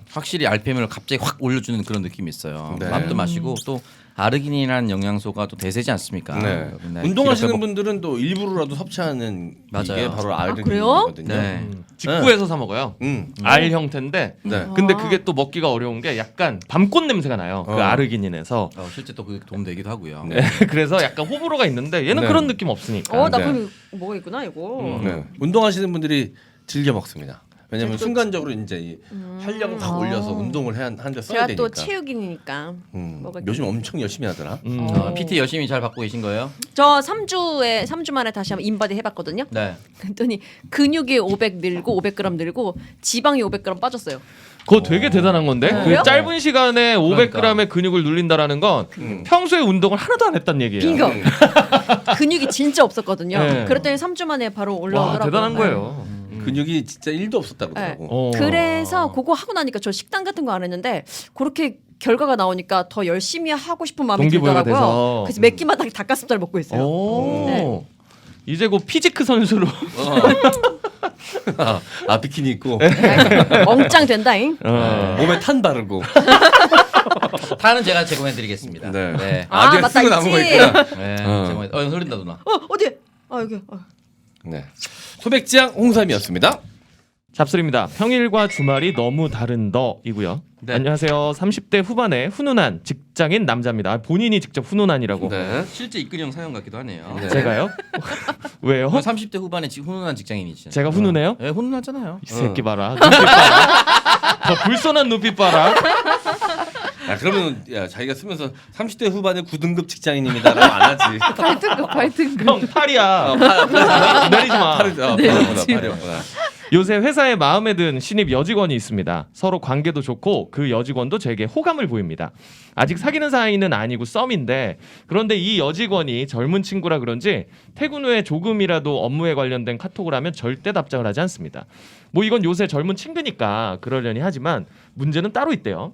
Speaker 4: 확실히 RPM을 갑자기 확 올려주는 그런 느낌이 있어요.
Speaker 3: 네.
Speaker 4: 맛도 마시고 또 아르기닌이라는 영양소가 또 대세지 않습니까?
Speaker 3: 네.
Speaker 4: 맨날
Speaker 3: 운동하시는
Speaker 4: 기력 회복-
Speaker 3: 분들은 또 일부러라도 섭취하는 이게
Speaker 4: 맞아요.
Speaker 3: 바로
Speaker 1: 그래요?
Speaker 3: 아르기닌이거든요.
Speaker 4: 네.
Speaker 2: 직구에서 사 먹어요. 알 형태인데
Speaker 3: 네.
Speaker 2: 근데 그게 또 먹기가 어려운 게 약간 밤꽃 냄새가 나요. 그 아르기닌에서.
Speaker 4: 실제 또 그게 도움되기도 하고요.
Speaker 3: 네.
Speaker 2: 그래서 약간 호불호가 있는데 얘는
Speaker 3: 네.
Speaker 2: 그런 느낌 없으니까.
Speaker 1: 나
Speaker 3: 네.
Speaker 1: 그럼 뭐가 있구나 이거.
Speaker 3: 네. 운동하시는 분들이 즐겨 먹습니다. 왜냐면 순간적으로 이제 이 활력을 확 올려서 운동을 하는데 써야
Speaker 1: 제가
Speaker 3: 되니까.
Speaker 1: 또 체육인이니까. 뭐가
Speaker 3: 요즘 엄청 열심히 하더라.
Speaker 4: PT 열심히 잘 받고 계신 거예요?
Speaker 1: 저 3주 만에 다시 한번 인바디 해봤거든요.
Speaker 4: 네.
Speaker 1: 그랬더니 근육이 500 늘고 500g 늘고 지방이 500g 빠졌어요.
Speaker 2: 그거 되게 대단한 건데
Speaker 1: 그래요?
Speaker 2: 그 짧은 시간에 500g의
Speaker 4: 그러니까.
Speaker 2: 근육을 눌린다라는 건 평소에 운동을 하나도 안 했단 얘기예요.
Speaker 1: 빙고. 근육이 진짜 없었거든요.
Speaker 2: 네.
Speaker 1: 그랬더니 3주 만에 바로
Speaker 2: 와
Speaker 1: 올라오더라고요.
Speaker 2: 대단한 거예요.
Speaker 3: 근육이 진짜 1도 없었다고
Speaker 1: 네.
Speaker 3: 그러더라고.
Speaker 1: 그래서 그거 하고 나니까 저 식단 같은 거 안 했는데 그렇게 결과가 나오니까 더 열심히 하고 싶은 마음이
Speaker 2: 동기부여가
Speaker 1: 들더라고요.
Speaker 2: 돼서.
Speaker 1: 그래서 몇 끼마다 닭가슴살 먹고 있어요.
Speaker 2: 오.
Speaker 1: 네.
Speaker 2: 이제 곧 피지크 선수로
Speaker 3: 아 비키니 입고
Speaker 1: 엉짱 된다잉.
Speaker 3: 몸에 탄 바르고.
Speaker 4: 타는 제가 제공해드리겠습니다.
Speaker 3: 네.
Speaker 4: 네.
Speaker 1: 아, 맞다,
Speaker 3: 쓰고 남은 거
Speaker 1: 있지.
Speaker 3: 있구나.
Speaker 4: 네. 제공해. 흐른다 누나.
Speaker 1: 어디? 여기.
Speaker 3: 네. 소백지향 홍삼이었습니다.
Speaker 2: 잡술입니다. 평일과 주말이 너무 다른 너이고요.
Speaker 4: 네.
Speaker 2: 안녕하세요. 30대 후반의 훈훈한 직장인 남자입니다. 본인이 직접 훈훈한이라고.
Speaker 3: 네.
Speaker 4: 실제 이근형 사연 같기도 하네요.
Speaker 3: 네.
Speaker 2: 제가요? 왜요?
Speaker 4: 30대 후반에 훈훈한 직장인이시죠.
Speaker 2: 제가 훈훈해요?
Speaker 4: 네, 훈훈하잖아요.
Speaker 2: 이 새끼 봐라. 눈빛 봐라. 더 불손한 눈빛 봐라.
Speaker 3: 야 그러면 야 자기가 쓰면서 30대 후반의 9등급 직장인입니다라고 안 하지.
Speaker 5: 8등급.
Speaker 2: 형 팔이야. 내리지 마.
Speaker 3: 팔이었구나.
Speaker 2: 요새 회사에 마음에 든 신입 여직원이 있습니다. 서로 관계도 좋고 그 여직원도 제게 호감을 보입니다. 아직 사귀는 사이는 아니고 썸인데 그런데 이 여직원이 젊은 친구라 그런지 퇴근 후에 조금이라도 업무에 관련된 카톡을 하면 절대 답장을 하지 않습니다. 뭐 이건 요새 젊은 친구니까 그러려니 하지만 문제는 따로 있대요.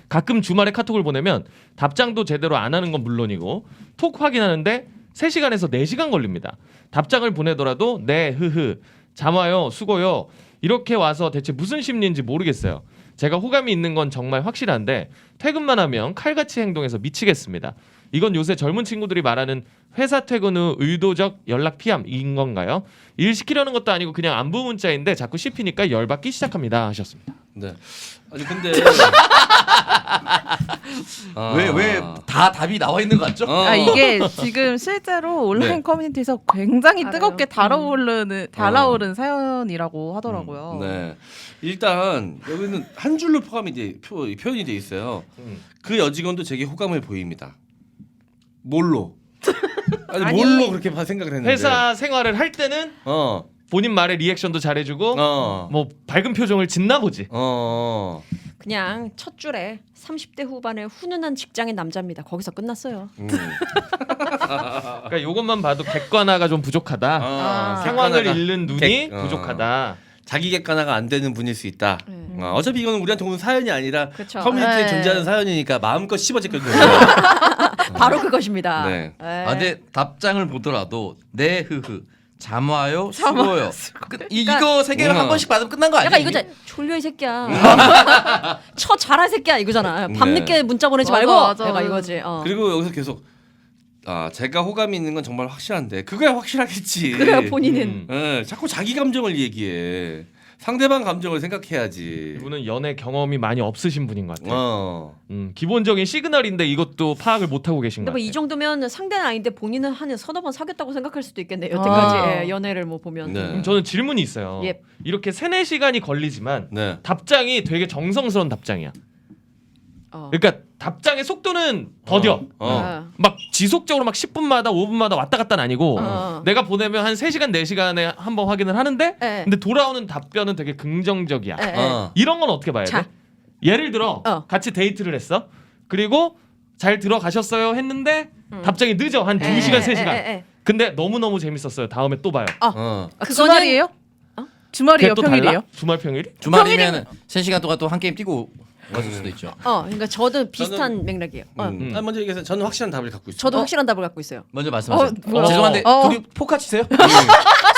Speaker 2: 가끔 주말에 카톡을 보내면 답장도 제대로 안 하는 건 물론이고 톡 확인하는데 3시간에서 4시간 걸립니다. 답장을 보내더라도 네 흐흐 잠 와요 수고요 이렇게 와서 대체 무슨 심리인지 모르겠어요. 제가 호감이 있는 건 정말 확실한데 퇴근만 하면 칼같이 행동해서 미치겠습니다. 이건 요새 젊은 친구들이 말하는 회사 퇴근 후 의도적 연락 피함인 건가요? 일 시키려는 것도 아니고 그냥 안부 문자인데 자꾸 씹히니까 열받기 시작합니다 하셨습니다.
Speaker 3: 네. 아니 근데
Speaker 4: 왜 다 답이 나와 있는 것 같죠?
Speaker 5: 이게 지금 실제로 온라인
Speaker 3: 네.
Speaker 5: 커뮤니티에서 굉장히
Speaker 1: 알아요.
Speaker 5: 뜨겁게 달아오른 사연이라고 하더라고요.
Speaker 3: 네. 일단 여기는 한 줄로 표현이 돼 있어요. 그 여직원도 제게 호감을 보입니다. 뭘로? 아니 뭘로 그렇게 생각을 했는데?
Speaker 2: 회사 생활을 할 때는 본인 말에 리액션도 잘해주고 뭐 밝은 표정을 짓나 보지.
Speaker 1: 그냥 첫 줄에 30대 후반의 훈훈한 직장인 남자입니다. 거기서 끝났어요.
Speaker 2: 그러니까 이것만 봐도 객관화가 좀 부족하다. 상황을 읽는 눈이 부족하다.
Speaker 3: 자기 객관화가 안 되는 분일 수 있다.
Speaker 1: 네.
Speaker 3: 어차피 이거는 우리한테 온 사연이 아니라
Speaker 1: 그쵸.
Speaker 3: 커뮤니티에
Speaker 5: 네.
Speaker 3: 존재하는 사연이니까 마음껏 씹어제껴도 돼요.
Speaker 1: 바로 그것입니다.
Speaker 3: 네.
Speaker 1: 네.
Speaker 4: 근데 답장을 보더라도 네 흐흐 잠와요, 수고요. 이거 세 개를 한 번씩 받으면 끝난 거 아니야?
Speaker 1: 약간 이거잖아. 졸려 이 새끼야. 쳐 자라 이 새끼야 이거잖아. 밤늦게 문자 보내지
Speaker 5: 맞아,
Speaker 1: 말고.
Speaker 5: 맞아.
Speaker 1: 내가 이거지.
Speaker 3: 그리고 여기서 계속 제가 호감이 있는 건 정말 확실한데 그거야 확실하겠지.
Speaker 1: 그래야 본인은.
Speaker 3: 자꾸 자기 감정을 얘기해. 상대방 감정을 생각해야지.
Speaker 2: 이분은 연애 경험이 많이 없으신 분인 것 같아요. 기본적인 시그널인데 이것도 파악을 못 하고 계신
Speaker 1: 근데
Speaker 2: 것
Speaker 1: 뭐 이
Speaker 2: 같아요.
Speaker 1: 정도면 상대는 아닌데 본인은 한 서너 번 사귀었다고 생각할 수도 있겠네요. 여태까지 연애를 뭐 보면.
Speaker 3: 네.
Speaker 2: 그럼 저는 질문이 있어요.
Speaker 1: 예.
Speaker 2: 이렇게 3-4시간이 걸리지만
Speaker 3: 네.
Speaker 2: 답장이 되게 정성스러운 답장이야.
Speaker 1: 어.
Speaker 2: 그러니까 답장의 속도는 더뎌. 막 지속적으로 막 10분마다 5분마다 왔다 갔다는 아니고 내가 보내면 한 3시간 4시간에 한 번 확인을 하는데
Speaker 1: 네.
Speaker 2: 근데 돌아오는 답변은 되게 긍정적이야.
Speaker 1: 네.
Speaker 2: 이런 건 어떻게 봐야 돼?
Speaker 1: 자.
Speaker 2: 예를 들어 같이 데이트를 했어. 그리고 잘 들어가셨어요 했는데 답장이 늦어. 한 2시간 3시간. 근데 너무너무 재밌었어요. 다음에 또 봐요.
Speaker 5: 주말이에요? 주말이에요,
Speaker 2: 그게 또
Speaker 5: 평일이에요?
Speaker 2: 달라? 주말 평일이?
Speaker 4: 주말이면 3시간 동안 또 한 게임 뛰고 갔을 수도 있죠.
Speaker 1: 그러니까 저도 비슷한 맥락이에요.
Speaker 3: 먼저 얘기해서 저는 확실한 답을 갖고 있어요.
Speaker 1: 저도 확실한 답을 갖고 있어요.
Speaker 4: 먼저 말씀하세요.
Speaker 5: 뭐야?
Speaker 4: 죄송한데 둘이 포카 치세요?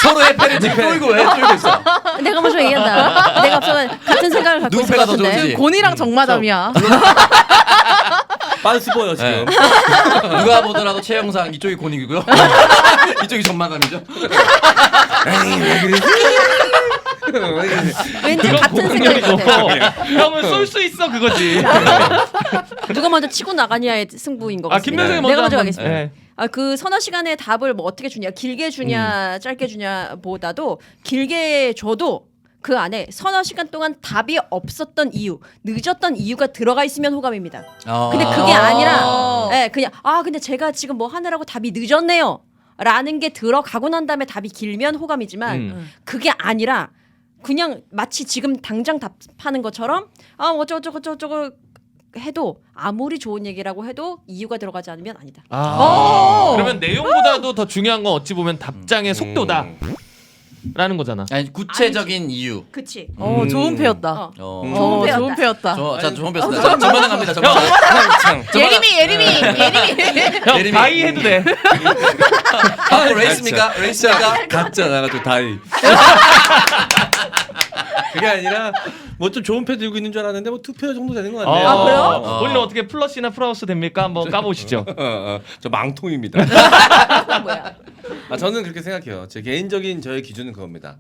Speaker 4: 서로의 패를 지금 뚫고 왜 뚫고 있어?
Speaker 1: 내가 먼저 얘기한다. 내가 앞서는 같은 생각을 갖고
Speaker 4: 누구
Speaker 1: 있을 것
Speaker 4: 패가 더
Speaker 1: 같은데.
Speaker 4: 좋은지.
Speaker 5: 곤이랑 정마담이야.
Speaker 3: 빤스보여 지금.
Speaker 4: 누가 보더라도 최영상 이쪽이 곤이고요. 이쪽이 전마담이죠.
Speaker 1: 왠지
Speaker 2: 그건
Speaker 1: 같은 생각일 것
Speaker 2: 고학년이고
Speaker 1: 같아.
Speaker 2: 형은 쏠 수 있어 그거지.
Speaker 1: 누가 먼저 치고 나가냐의 승부인 것 같습니다.
Speaker 2: 김명석이 먼저
Speaker 1: 내가 먼저
Speaker 2: 한번-
Speaker 1: 가겠습니다.
Speaker 2: 네.
Speaker 1: 그 서너 시간의 답을 뭐 어떻게 주냐, 길게 주냐, 짧게 주냐 보다도 길게 줘도 그 안에 서너 시간 동안 답이 없었던 이유, 늦었던 이유가 들어가 있으면 호감입니다. 근데 그게 아니라, 그냥 근데 제가 지금 뭐 하느라고 답이 늦었네요. 라는 게 들어가고 난 다음에 답이 길면 호감이지만 그게 아니라 그냥 마치 지금 당장 답하는 것처럼 어쩌고 해도 아무리 좋은 얘기라고 해도 이유가 들어가지 않으면 아니다.
Speaker 2: 그러면 내용보다도 더 중요한 건 어찌 보면 답장의 속도다. 라는 거잖아.
Speaker 4: 아니 구체적인 이유.
Speaker 1: 그치.
Speaker 5: 좋은 패였다.
Speaker 1: 좋은 패였다.
Speaker 5: 좋은 패였다.
Speaker 4: 자, 좋은 배웠습니다. 전만한 갑니다. 전만한.
Speaker 5: 예림이.
Speaker 2: 형
Speaker 4: 예림이.
Speaker 2: 다이 해도 돼.
Speaker 4: 레이스입니까? 레이스입니까?
Speaker 3: 가짜 나가지고 다이. 그게 아니라 뭐 좀 좋은 패 들고 있는 줄 알았는데 뭐 2패 정도 되는 것 같네요.
Speaker 1: 그래요?
Speaker 2: 본인 어떻게 플러스나 플러스 됩니까? 한번 까보시죠.
Speaker 3: 저 망통입니다.
Speaker 1: 뭐야?
Speaker 3: 저는 그렇게 생각해요. 제 개인적인 저의 기준은 그겁니다.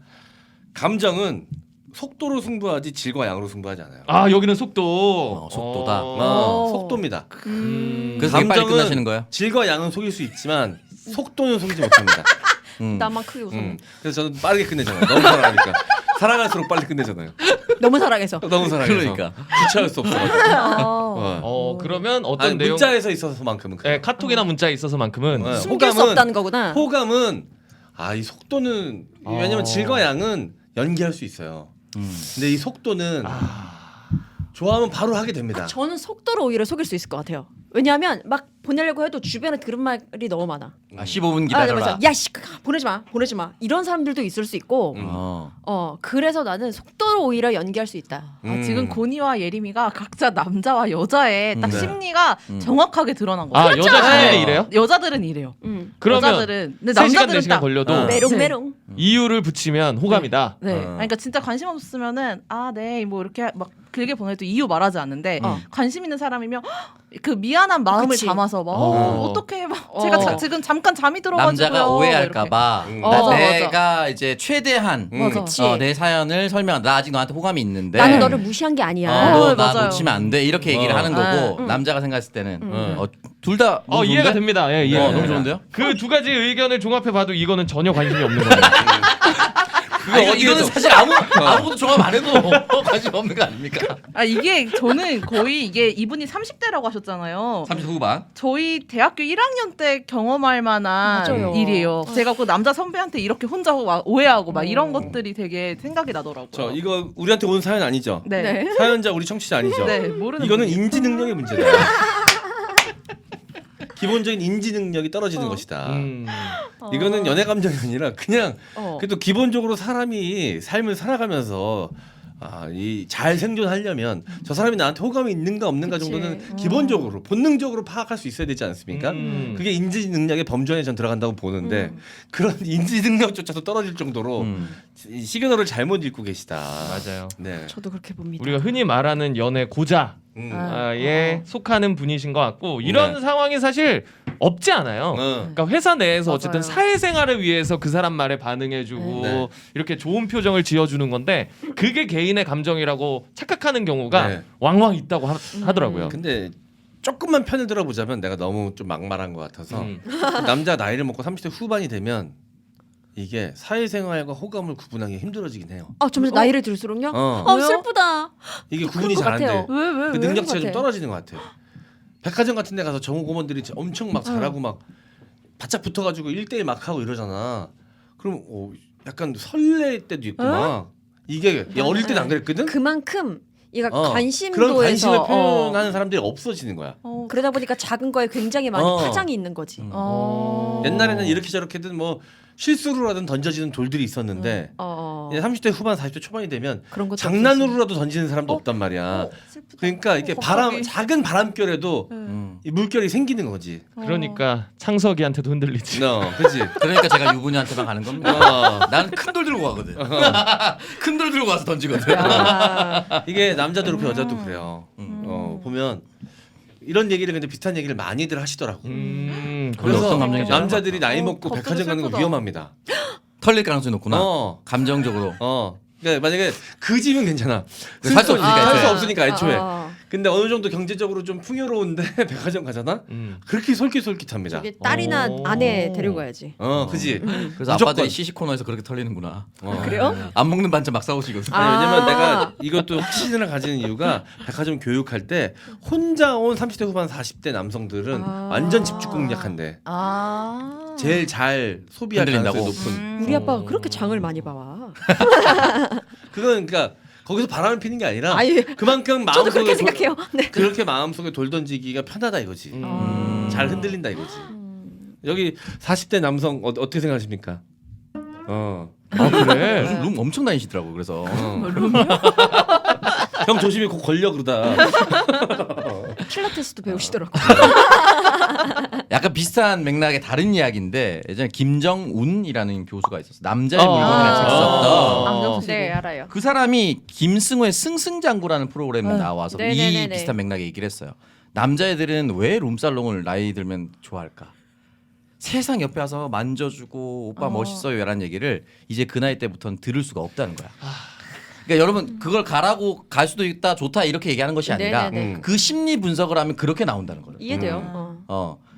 Speaker 3: 감정은 속도로 승부하지 질과 양으로 승부하지 않아요.
Speaker 2: 여기는 속도.
Speaker 4: 속도다.
Speaker 3: 속도입니다.
Speaker 4: 그래서 되게 빨리 끝나시는 거예요?
Speaker 3: 질과 양은 속일 수 있지만 속도는 속이지 못합니다.
Speaker 1: 나만 크게 웃어.
Speaker 3: 그래서 저는 빠르게 끝내잖아요. 너무 사랑하니까. 사랑할수록 빨리 끝내잖아요.
Speaker 1: 너무 사랑해서.
Speaker 3: 너무 사랑해서.
Speaker 4: 그러니까.
Speaker 3: 주체할 수 없어가지고.
Speaker 2: 그러면 어떤 내용?
Speaker 3: 문자에서 있어서만큼은 그래요.
Speaker 2: 카톡이나 문자에 있어서만큼은
Speaker 1: 숨길 수 없다는 거구나.
Speaker 3: 호감은 이 속도는 왜냐면 질과 양은 연기할 수 있어요. 근데 이 속도는 좋아하면 바로 하게 됩니다.
Speaker 1: 저는 속도로 오히려 속일 수 있을 것 같아요. 왜냐하면 막 보내려고 해도 주변에 들은 말이 너무 많아.
Speaker 4: 15분 기다려라.
Speaker 1: 야씨 보내지 마. 이런 사람들도 있을 수 있고. 그래서 나는 속도로 오히려 연기할 수 있다.
Speaker 5: 지금 곤이와 예림이가 각자 남자와 여자의 딱
Speaker 3: 네.
Speaker 5: 심리가 정확하게 드러난 거예요.
Speaker 2: 여자 심리는 이래요?
Speaker 5: 여자들은 이래요.
Speaker 2: 그러면
Speaker 5: 여자들은 근데
Speaker 2: 3시간
Speaker 5: 남자들은
Speaker 2: 4시간
Speaker 5: 딱
Speaker 2: 걸려도
Speaker 1: 메롱메롱.
Speaker 2: 이유를 붙이면 호감이다.
Speaker 5: 네. 그러니까 진짜 관심 없으면은 네 뭐 이렇게 막 길게 보내도 이유 말하지 않는데 관심 있는 사람이면 그 미안한 마음을
Speaker 1: 그치.
Speaker 5: 담아서 막 어떻게 막 제가 지금 잠깐 잠이 들어가지고요.
Speaker 4: 남자가 오해할까봐
Speaker 5: 맞아,
Speaker 4: 내가 이제 최대한
Speaker 1: 그치.
Speaker 4: 내 사연을 설명한다. 나 아직 너한테 호감이 있는데
Speaker 1: 나는 너를 무시한 게 아니야.
Speaker 4: 너 나
Speaker 5: 맞아요.
Speaker 4: 놓치면 안 돼. 이렇게 얘기를 하는 거고 남자가 생각했을 때는 둘 다
Speaker 2: 이해가 됩니다. 예, 이해가
Speaker 4: 너무
Speaker 2: 됩니다.
Speaker 4: 좋은데요?
Speaker 2: 그 두 가지 의견을 종합해 봐도 이거는 전혀 관심이 없는 거예요.
Speaker 4: 이거는 사실 아무것도 종합 안 해도 관심 없는 거 아닙니까?
Speaker 5: 이게 저는 거의 이게 이분이 30대라고 하셨잖아요.
Speaker 4: 30 후반.
Speaker 5: 저희 대학교 1학년 때 경험할 만한
Speaker 1: 맞아요.
Speaker 5: 일이에요. 제가 그 남자 선배한테 이렇게 혼자 막 오해하고 막 이런 것들이 되게 생각이 나더라고요.
Speaker 3: 이거 우리한테 온 사연 아니죠?
Speaker 5: 네.
Speaker 3: 사연자 우리 청취자 아니죠?
Speaker 5: 네, 모르는
Speaker 3: 이거는
Speaker 5: 분이에요.
Speaker 3: 인지 능력의 문제다. 기본적인 인지 능력이 떨어지는 것이다. 이거는 연애 감정이 아니라 그냥 그래도 기본적으로 사람이 삶을 살아가면서 이 잘 생존하려면 저 사람이 나한테 호감이 있는가 없는가
Speaker 1: 그치.
Speaker 3: 정도는 기본적으로 본능적으로 파악할 수 있어야 되지 않습니까? 그게 인지 능력의 범주에 전 들어간다고 보는데 그런 인지 능력조차도 떨어질 정도로 이 시그널을 잘못 읽고 계시다.
Speaker 2: 맞아요.
Speaker 3: 네.
Speaker 1: 저도 그렇게 봅니다.
Speaker 2: 우리가 흔히 말하는 연애 고자 에 속하는 분이신 것 같고 이런
Speaker 3: 네.
Speaker 2: 상황이 사실 없지 않아요. 그러니까 회사 내에서 어쨌든
Speaker 1: 맞아요.
Speaker 2: 사회생활을 위해서 그 사람 말에 반응해주고
Speaker 3: 네.
Speaker 2: 이렇게 좋은 표정을 지어주는 건데 그게 개인의 감정이라고 착각하는 경우가
Speaker 3: 네.
Speaker 2: 왕왕 있다고 하더라고요.
Speaker 3: 근데 조금만 편을 들어보자면 내가 너무 좀 막말한 것 같아서 남자 나이를 먹고 30대 후반이 되면 이게 사회생활과 호감을 구분하기 힘들어지긴 해요.
Speaker 1: 점점 나이를 들수록요?
Speaker 3: 왜요?
Speaker 1: 슬프다.
Speaker 3: 이게
Speaker 1: 그럴
Speaker 3: 구분이
Speaker 1: 것
Speaker 3: 잘 안 돼.
Speaker 1: 같아요. 왜?
Speaker 3: 그 능력치가 좀
Speaker 1: 같아?
Speaker 3: 떨어지는 것 같아요. 백화점 같은 데 가서 정호고문들이 엄청 막 잘하고 막 바짝 붙어가지고 1대1 막 하고 이러잖아. 그럼 약간 설렐 때도 있고 막 이게 어릴 때는 안 그랬거든?
Speaker 1: 그만큼 얘가
Speaker 3: 그런
Speaker 1: 관심도에서
Speaker 3: 관심을 표현하는 사람들이 없어지는 거야.
Speaker 1: 그러다 보니까 작은 거에 굉장히 많이 파장이 있는 거지.
Speaker 3: 옛날에는 이렇게 저렇게든 뭐 실수로 하든 던져지는 돌들이 있었는데 이제 30대 후반 40대 초반이 되면
Speaker 1: 그런 것도
Speaker 3: 장난으로라도 던지는 사람도 없단 말이야.
Speaker 1: 슬프다.
Speaker 3: 그러니까 이게 작은 바람결에도 이 물결이 생기는 거지.
Speaker 2: 그러니까 창석이한테도 흔들리지.
Speaker 3: 그지?
Speaker 4: 그러니까 제가 유부녀한테만 가는 겁니다. 난 큰 돌 들고 가거든. 큰 돌 들고 가서 던지거든.
Speaker 3: 이게 남자도 그렇고 여자도 그래요. 보면 이런 얘기를 근데 비슷한 얘기를 많이들 하시더라고.
Speaker 2: 그래서
Speaker 4: 어떤 감정인지
Speaker 3: 남자들이 나이 먹고
Speaker 5: 갑자기
Speaker 3: 백화점 가는 거
Speaker 5: 슬프다.
Speaker 3: 위험합니다.
Speaker 4: 털릴 가능성이 높구나. 감정적으로.
Speaker 3: 그러니까 만약에 그 집은 괜찮아.
Speaker 4: 살 수 없으니까
Speaker 3: 살 수
Speaker 4: 애초에.
Speaker 3: 없으니까 애초에.
Speaker 1: 아.
Speaker 3: 근데 어느 정도 경제적으로 좀 풍요로운데 백화점 가잖아. 그렇게 솔깃솔깃합니다.
Speaker 1: 저게 딸이나 아내 데리고 가야지.
Speaker 3: 그지.
Speaker 4: 그래서
Speaker 3: 무조건.
Speaker 4: 아빠들이 시식 코너에서 그렇게 털리는구나.
Speaker 1: 그래요?
Speaker 4: 안 먹는 반찬 막 사오시거든.
Speaker 3: 아니, 왜냐면 내가 이것도 확신을 가지는 이유가 백화점 교육할 때 혼자 온 30대 후반 40대 남성들은 완전 집중 공략한대. 제일 잘 소비할 가능성이
Speaker 4: 흔들린다고?
Speaker 3: 높은.
Speaker 1: 우리 아빠가 그렇게 장을 많이 봐와.
Speaker 3: 그건 그러니까 거기서 바람을 피는 게 아니라
Speaker 1: 아예
Speaker 3: 그만큼
Speaker 1: 저도
Speaker 3: 마음속에
Speaker 1: 그렇게 생각해요. 네.
Speaker 3: 그렇게 마음속에 돌 던지기가 편하다 이거지. 잘 흔들린다 이거지. 여기 40대 남성 어떻게 생각하십니까?
Speaker 2: 그래.
Speaker 4: 요즘 룸 엄청 다니시더라고. 그래서
Speaker 3: 형 조심히 곧 걸려 그러다.
Speaker 1: 필라테스도 배우시더라고.
Speaker 4: 약간 비슷한 맥락의 다른 이야기인데 예전에 김정운이라는 교수가 있었어. 남자의 물건이라는 책 썼던.
Speaker 5: 안경
Speaker 1: 네, 알아요.
Speaker 4: 그 사람이 김승호의 승승장구라는 프로그램에 나와서 이
Speaker 1: 네네네네.
Speaker 4: 비슷한 맥락의 얘기를 했어요. 남자애들은 왜 룸살롱을 나이 들면 좋아할까? 세상 옆에 와서 만져주고 오빠 멋있어요 라는 얘기를 이제 그 나이 때부터는 들을 수가 없다는 거야. 그러니까 여러분 그걸 가라고 갈 수도 있다 좋다 이렇게 얘기하는 것이 아니라
Speaker 1: 네네네.
Speaker 4: 그 심리 분석을 하면 그렇게 나온다는 거예요.
Speaker 1: 이해돼요.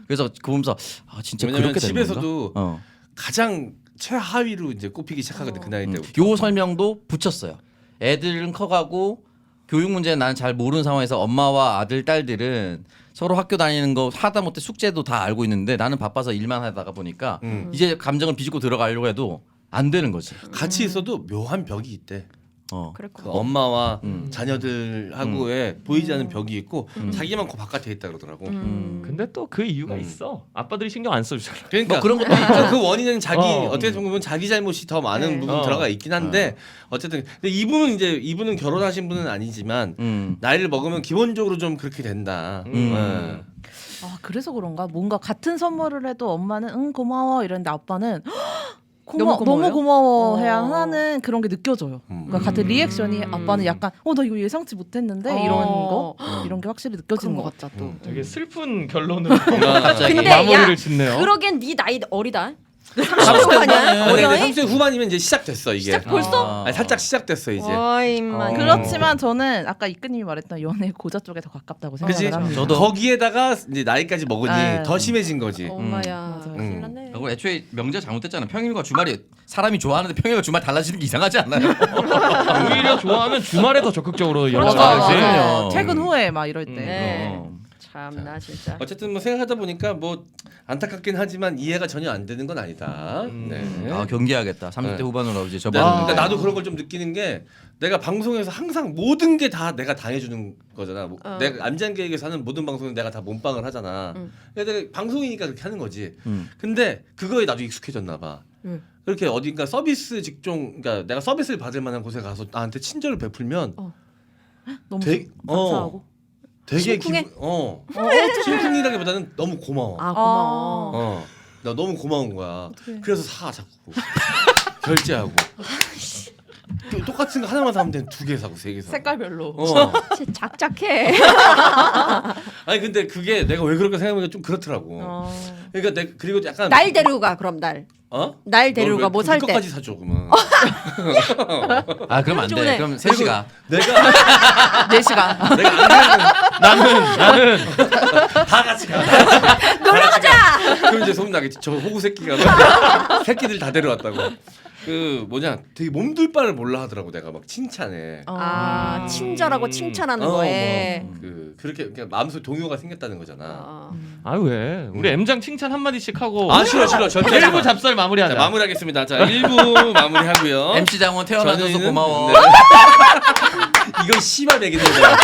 Speaker 4: 그래서 그거 보면서 진짜
Speaker 3: 왜냐면
Speaker 4: 그렇게 되는
Speaker 3: 집에서도
Speaker 4: 건가?
Speaker 3: 가장 최하위로 이제 꼽히기 시작하거든 그 나이 때부터.
Speaker 4: 요 설명도 붙였어요. 애들은 커가고 교육 문제는 나는 잘 모르는 상황에서 엄마와 아들 딸들은 서로 학교 다니는 거 하다못해 숙제도 다 알고 있는데 나는 바빠서 일만 하다가 보니까 이제 감정을 비집고 들어가려고 해도 안 되는 거지.
Speaker 3: 같이 있어도 묘한 벽이 있대. 그
Speaker 1: 그랬고.
Speaker 3: 엄마와 자녀들하고의 보이지 않는 벽이 있고 자기만 그 바깥에 있다 그러더라고.
Speaker 2: 근데 또 그 이유가 있어. 아빠들이 신경 안 써주잖아.
Speaker 3: 그러니까
Speaker 4: 뭐 그런 것도 있죠.
Speaker 3: 그 원인은 어떻게 보면 자기 잘못이 더 많은 부분 들어가 있긴 한데 어쨌든 근데 이분은 결혼하신 분은 아니지만 나이를 먹으면 기본적으로 좀 그렇게 된다.
Speaker 5: 그래서 그런가? 뭔가 같은 선물을 해도 엄마는 응 고마워 이랬는데 아빠는
Speaker 1: 너무 고마워요?
Speaker 5: 너무 고마워해야 하는 그런 게 느껴져요. 그러니까 같은 리액션이
Speaker 1: 음.
Speaker 5: 아빠는 약간 나 이거 예상치 못했는데 이런 게 확실히 느껴지는 것 같다 또.
Speaker 2: 되게 슬픈 결론으로
Speaker 4: 갑자기
Speaker 1: 근데
Speaker 2: 마무리를
Speaker 1: 야,
Speaker 2: 짓네요.
Speaker 1: 그러기엔 네 나이 어리다.
Speaker 4: 30대
Speaker 1: 아니야?
Speaker 3: 근데
Speaker 1: 어려워?
Speaker 3: 30대 후반이면 이제 시작됐어 이게.
Speaker 1: 시작 벌써?
Speaker 3: 아니, 살짝 시작됐어 이제.
Speaker 1: 어이만.
Speaker 5: 그렇지만 저는 아까 이끄님이 말했던 연애 고자 쪽에 더 가깝다고
Speaker 3: 그지?
Speaker 5: 생각을 합니다.
Speaker 4: 저도.
Speaker 3: 거기에다가 이제 나이까지 먹으니
Speaker 5: 네.
Speaker 3: 더 심해진 거지.
Speaker 1: 엄마야.
Speaker 5: 맞아요.
Speaker 1: 큰일 났네.
Speaker 4: 그리고 애초에 명제 잘못됐잖아. 평일과 주말이 사람이 좋아하는데 평일과 주말 달라지는 게 이상하지 않나요?
Speaker 2: 오히려 좋아하면 주말에 더 적극적으로
Speaker 1: 그렇죠.
Speaker 2: 연락하지.
Speaker 4: 그럼요.
Speaker 5: 퇴근 후에 막 이럴 때.
Speaker 1: 네.
Speaker 4: 그럼.
Speaker 1: 참나 진짜.
Speaker 3: 어쨌든 뭐 생각하다 보니까 뭐 안타깝긴 하지만 이해가 전혀 안 되는 건 아니다. 네.
Speaker 4: 경계하겠다. 30대
Speaker 3: 네.
Speaker 4: 후반으로 이제
Speaker 3: 네,
Speaker 4: 접어드는
Speaker 3: 근데 나도 그런 걸 좀 느끼는 게 내가 방송에서 항상 모든 게 다 내가 당해주는 거잖아. 내가 안전계획에서 하는 모든 방송은 내가 다 몸빵을 하잖아. 내가 방송이니까 그렇게 하는 거지. 근데 그거에 나도 익숙해졌나 봐. 그렇게 어딘가 서비스 직종, 그러니까 내가 서비스를 받을 만한 곳에 가서 나한테 친절을 베풀면
Speaker 1: 너무
Speaker 3: 되게
Speaker 1: 감사하고.
Speaker 3: 되게
Speaker 1: 심쿵해?
Speaker 3: 심쿵이라기보다는 너무 고마워.
Speaker 1: 아 고마워.
Speaker 3: 나 너무 고마운 거야.
Speaker 5: 어떡해.
Speaker 3: 그래서 사 자꾸 결제하고. 똑같은 거 하나만 사면 되는 2개 사고 3개 사고.
Speaker 5: 색깔별로.
Speaker 1: 진짜 작작해.
Speaker 3: 아니 근데 그게 내가 왜 그렇게 생각하니까 좀 그렇더라고. 그러니까 내 그리고 약간
Speaker 1: 날 데리고 가 그럼 날. 날 데리고 가 뭐 살 때.
Speaker 3: 거까지 사줘 그러면.
Speaker 4: 아 그럼 안 돼.
Speaker 1: 좋네.
Speaker 4: 그럼 3시가.
Speaker 3: 내가
Speaker 5: 4시간.
Speaker 3: 내가 안
Speaker 2: 나는
Speaker 3: 다 같이 가.
Speaker 1: 놀러 가자.
Speaker 3: 그럼 이제 소문나겠지. 저 호구 새끼가 새끼들 다 데려왔다고. 그 뭐냐 되게 몸둘 바를 몰라 하더라고. 내가 막 칭찬해.
Speaker 1: 아 친절하고 칭찬하는 거에.
Speaker 3: 그렇게 그냥 마음속 동요가 생겼다는 거잖아.
Speaker 2: 아 왜? 우리 M장 칭찬 한 마디씩 하고.
Speaker 3: 싫어 절대.
Speaker 2: 1부 잡설 마무리하자.
Speaker 3: 자, 마무리하겠습니다. 자 1부 마무리하고요.
Speaker 4: MC 장원 태어나줘서
Speaker 3: 저희는-
Speaker 4: 고마워.
Speaker 3: 네. 이거 씨발 얘기는 거야.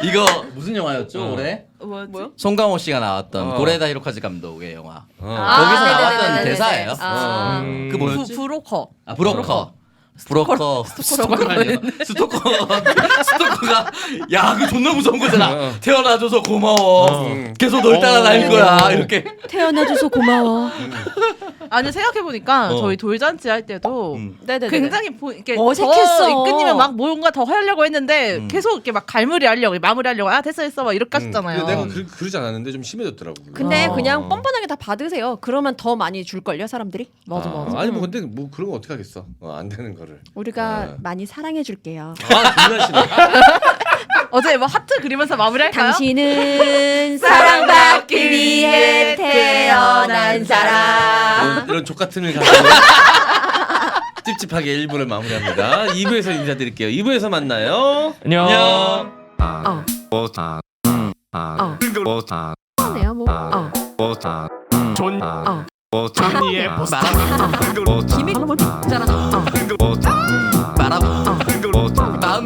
Speaker 4: 이거 무슨 영화였죠 올해?
Speaker 1: 뭐요?
Speaker 4: 송강호 씨가 나왔던 고레다 히로카즈 감독의 영화.
Speaker 1: 아,
Speaker 4: 거기서
Speaker 1: 네네네네네.
Speaker 4: 나왔던 대사예요.
Speaker 1: 아,
Speaker 4: 그 뭐였지?
Speaker 1: 브로커.
Speaker 4: 아 브로커. 스토커가 아니야. 스토커가 야 그 존나 무서운 거잖아. 태어나줘서 고마워. 계속 널 따라다닐 거야. 이렇게.
Speaker 1: 태어나줘서 고마워.
Speaker 5: 아니 생각해보니까 저희 돌잔치 할 때도
Speaker 1: 네네네.
Speaker 5: 굉장히 이렇게
Speaker 1: 어색했어.
Speaker 5: 더 이끄님은 막 뭔가 더 하려고 했는데 계속 이렇게 막 갈무리하려고 마무리하려고 됐어 막 이렇게 하셨잖아요.
Speaker 3: 내가 그러지 않았는데 좀 심해졌더라고.
Speaker 1: 근데 그냥 뻔뻔하게 다 받으세요. 그러면 더 많이 줄 걸요 사람들이.
Speaker 5: 맞아.
Speaker 3: 아니 뭐 근데 뭐 그런 거 어떻게 하겠어. 안 되는 거를.
Speaker 1: 우리가 많이 사랑해 줄게요.
Speaker 3: 존나 싫어.
Speaker 5: 어제 뭐 하트 그리면서 마무리할까요?
Speaker 1: 당신은 사랑받기 위해 태어난 사람.
Speaker 3: 이런 족 같은 을 가지고 찝찝하게 1부를 마무리합니다. 2부에서 인사드릴게요. 2부에서 만나요.
Speaker 2: 안녕.
Speaker 1: 네요 뭐.
Speaker 2: 존니의
Speaker 1: 기믹 잘하나.
Speaker 4: 마음